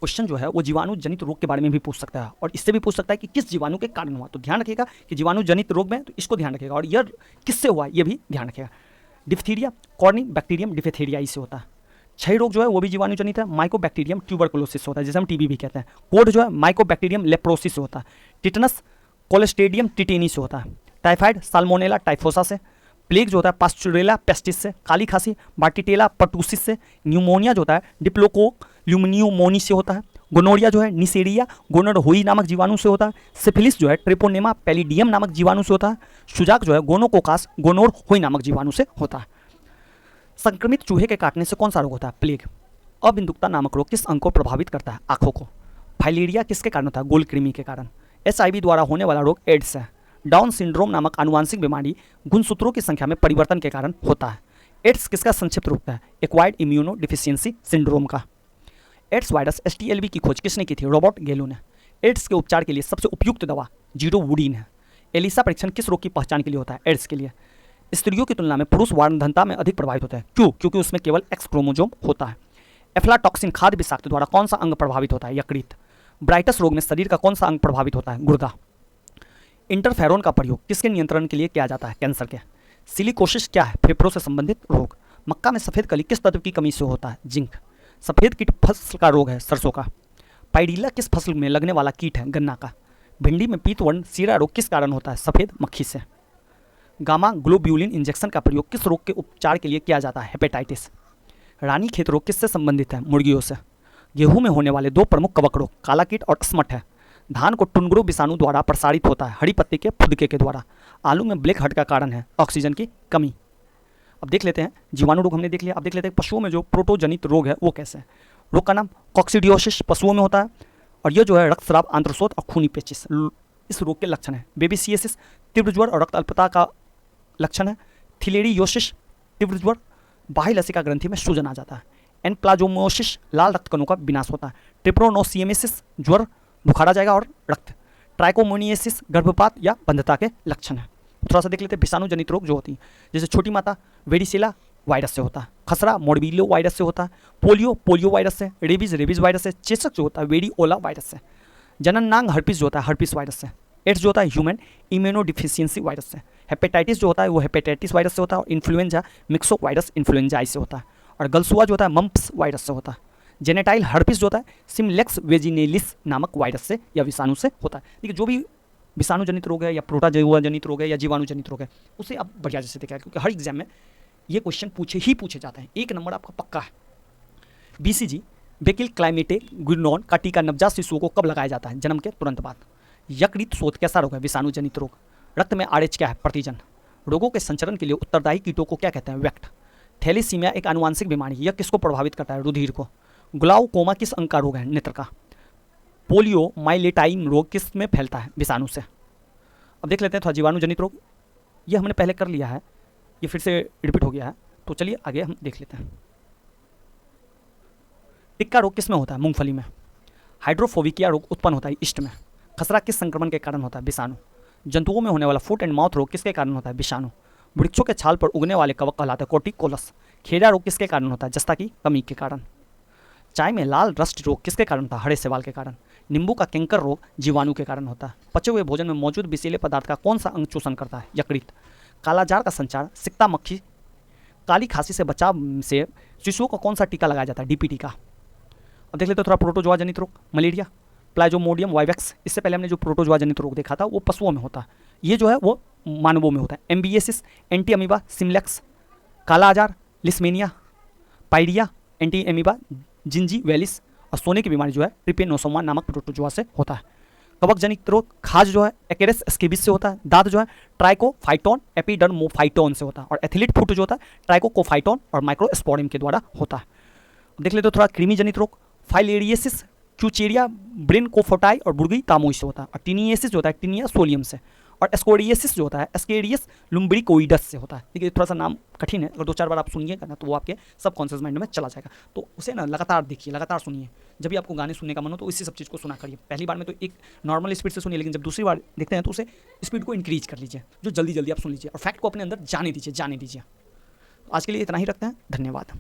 क्वेश्चन जो है वो जीवाणु जनित रोग के बारे में भी पूछ सकता है और इससे भी पूछ सकता है कि किस जीवाणु के कारण हुआ। तो ध्यान रखिएगा कि जीवाणु जनित रोग में तो इसको ध्यान रखिएगा और यह किससे हुआ ये भी ध्यान रखिएगा। डिप्थीरिया कॉर्नी बैक्टीरियम डिफेथेरियाई से होता है। क्षय रोग जो है वो भी जीवाणु जनित है। माइकोबैक्टीरियम ट्यूबरकुलोसिस होता है जिसे हम टीबी भी कहते हैं। कोड जो है माइकोबैक्टीरियम लेप्रोसिस से होता है। टिटनस कोलेस्टेडियम टिटेनी से होता है। टाइफाइड साल्मोनेला टाइफोसा से। प्लेग जो होता है पास्चुरेला पेस्टिस से। काली खांसी बार्टिटेला पर्टूसिस से। न्यूमोनिया जो होता है डिप्लोकोक ल्यूमनियोमोनी से होता है। गोनोरिया जो है निसेरिया गोनोरहोई नामक जीवाणु से होता है। सिफिलिस जो है ट्रिपोनेमा पैलिडियम नामक जीवाणु से होता है। शुजाक जो है गोनोकोकास गोनोरहोई नामक जीवाणु से होता है। संक्रमित चूहे के काटने से कौन सा रोग होता है? प्लेग। अबिंदुकता नामक रोग किस अंग को प्रभावित करता है? आंखों को। फाइलेरिया किसके कारण होता है? गोल कृमि के कारण। एचआईवी द्वारा होने वाला रोग एड्स है। डाउन सिंड्रोम नामक आनुवांशिक बीमारी गुणसूत्रों की संख्या में परिवर्तन के कारण होता है। एड्स किसका संक्षिप्त रूप है? एक्वायर्ड इम्यूनो डिफिशियंसी सिंड्रोम का। एड्स वायरस एसटीएलवी की खोज किसने की थी? रॉबर्ट गेलो ने। एड्स के उपचार के लिए सबसे उपयुक्त दवा जीरोवुडीन है। एलिसा परीक्षण किस रोग की पहचान के लिए होता है? एड्स के लिए। स्त्रियों की तुलना में पुरुष वार्धनता में अधिक प्रभावित होता है। क्यों? क्योंकि उसमें केवल एक्स क्रोमोजोम होता है। एफ्लाटॉक्सिन खाद्य विषाक्त द्वारा कौन सा अंग प्रभावित होता है? यकृत। ब्राइटस रोग में शरीर का कौन सा अंग प्रभावित होता है? गुर्दा। इंटरफेरोन का प्रयोग किसके नियंत्रण के लिए किया जाता है? कैंसर के। सिलिकोसिस क्या है? फेफड़ों से संबंधित रोग। मक्का में सफेद कली किस तत्व की कमी से होता है? जिंक। सफेद कीट फसल का रोग है सरसों का। पाइडीला किस फसल में लगने वाला कीट है? गन्ना का। भिंडी में पीतवर्ण सीरा रोग किस कारण होता है? सफेद मक्खी से। गामा ग्लोब्यूलिन इंजेक्शन का प्रयोग किस रोग के उपचार के लिए किया जाता है? हेपेटाइटिस। रानीखेत रोग किससे संबंधित है? मुर्गियों से। गेहूं में होने वाले दो प्रमुख कवक रोग काला कीट और स्मट है। धान को टुनगुरु विषाणु द्वारा प्रसारित होता है हरी पत्ती के फुदके के द्वारा। आलू में ब्लैक हर्ट का कारण है ऑक्सीजन की कमी। अब देख लेते हैं जीवाणु रोग हमने देख लिया। अब देख लेते हैं पशुओं में जो प्रोटोजनित रोग है वो कैसे है। रोग का नाम कॉक्सिडियोसिस पशुओं में होता है और ये जो है रक्तस्राव, आंत्रशोथ और खूनी पेचिश इस रोग के लक्षण है। बेबीसियसिस तीव्र ज्वर और रक्त अल्पता का लक्षण है। थिलेरियोसिस तीव्र ज्वर, बाह्य लसिका ग्रंथि में सूजन आ जाता है। एनप्लाज्मोसिस लाल रक्त कणों का विनाश होता है। ट्रिप्रोनोसियमिसिस ज्वर, बुखार आ जाएगा और रक्त। ट्राइकोमोनियसिस गर्भपात या बंधता के लक्षण है। थोड़ा सा देख लेते हैं विषाणु जनित रोग जो होती हैं, जैसे छोटी माता वेरिसेला वायरस से होता है, खसरा मोरबिलियो वायरस से होता है, पोलियो वायरस से, रेबीज वायरस से, चेचक जो होता है वेरिओला वायरस से, जनननांग हर्पिस जो होता है हर्पिस वायरस से, एड्स जो होता है ह्यूमन इम्यूनोडिफिशियंसी वायरस से, हेपेटाइटिस जो होता है वो हेपेटाइटिस वायरस से होता है और इन्फ्लुएंजा मिक्सो वायरस इन्फ्लुएंजाई से होता है और गलसुआ जो होता है मम्प्स वायरस से होता है। जेनेटाइल हर्पिस जो होता है सिमलेक्स वेजिनेलिस नामक वायरस से या विषाणु से होता है। देखिए जो भी विषाणु जनित रोग है या प्रोटोजोआ जनित रोग है या जीवाणु जनित रोग है उसे आप बढ़िया जैसे देखा, क्योंकि हर एग्जाम में ये क्वेश्चन पूछे जाते हैं। 1 नंबर आपका पक्का है। बीसीजी बेकिल क्लाइमेटे गुइनॉन का टीका नवजात शिशुओं को कब लगाया जाता है? जन्म के तुरंत बाद। यकृत शोथ कैसा रोग है? विषाणु जनित रोग। रक्त में RH क्या है? प्रतिजन। रोगों के संचरण के लिए उत्तरदायी कीटों को क्या कहते हैं? वेक्ट। थैलीसीमिया एक आनुवांशिक बीमारी, यह किसको प्रभावित करता है? रुधिर को। ग्लाउकोमा किस अंग का रोग है? नेत्र का। पोलियो माइलेटाइम रोग किस में फैलता है? विषाणु से। अब देख लेते हैं थोड़ा जीवाणु जनित रोग, ये हमने पहले कर लिया है, ये फिर से रिपीट हो गया है, तो चलिए आगे हम देख लेते हैं। टिक्का रोग किस में होता है? मूंगफली में। हाइड्रोफोबिकिया रोग उत्पन्न होता है ईस्ट में। खसरा किस संक्रमण के कारण होता है? विषाणु। जंतुओं में होने वाला फुट एंड माउथ रोग किसके कारण होता है? विषाणु। वृक्षों के छाल पर उगने वाले कवक कहलाते हैं कोटिकोलस। खेड़ा रोग किसके कारण होता है? जस्ता की कमी के कारण। चाय में लाल रस्ट रोग किसके कारण होता है? हरे शैवाल के कारण। नींबू का कैंकर रोग जीवाणु के कारण होता है। पचे हुए भोजन में मौजूद विषैले पदार्थ का कौन सा अंग चूषण करता है? यकृत। कालाजार का संचार सिक्ता मक्खी काली खांसी से बचाव से शिशुओं को कौन सा टीका लगाया जाता है? DPT का। अब देख लेते हैं थोड़ा प्रोटोजोआ जनित रोग। Malaria, Plasmodium vivax. इससे पहले हमने जो प्रोटोजोआ जनित रोग देखा था वो पशुओं में होता है, ये जो है वो मानवों में होता है। एम्बिएसिस, एंटी अमीबा सिम्लेक्स, काला आजार, लिस्मेनिया, पाइडिया, एंटी अमीबा जिंजी वेलिस और सोने की बीमारी जो है ट्रिपेनोसोमा नामक प्रोटोजोआ से होता है। कवक जनित रोग खाज जो है एक्रेस स्केबिस से होता है। दांत जो है ट्राइकोफाइटोन एपिडर्मोफाइटोन से होता है और एथिलीट फुट जो होता है ट्राइकोकोफाइटोन और माइक्रोस्पोरियम के द्वारा होता है। देख लेते हो थोड़ा कृमि जनित रोग। फाइलेरियसिस क्यूचेरिया ब्रेनकोफोटाई और बुर्गी तामोई से होता है और टीनियसिस जो होता है टीनिया सोलियम से और एस्कोरियसिस जो होता है एस्केरियस लुम्ब्रिकोइडस से होता है। देखिए थोड़ा सा नाम कठिन है, अगर 2-4 बार आप सुनिएगा ना तो वो आपके सबकॉन्शियस माइंड में चला जाएगा, तो उसे ना लगातार देखिए, लगातार सुनिए। जब भी आपको गाने सुनने का मन हो तो इसी सब चीज़ को सुना करिए। पहली बार में तो एक नॉर्मल स्पीड से सुनिए, लेकिन जब दूसरी बार देखते हैं तो उसे स्पीड को इंक्रीज कर लीजिए, जो जल्दी जल्दी आप सुन लीजिए और फैक्ट को अपने अंदर जाने दीजिए। आज के लिए इतना ही रखते हैं, धन्यवाद।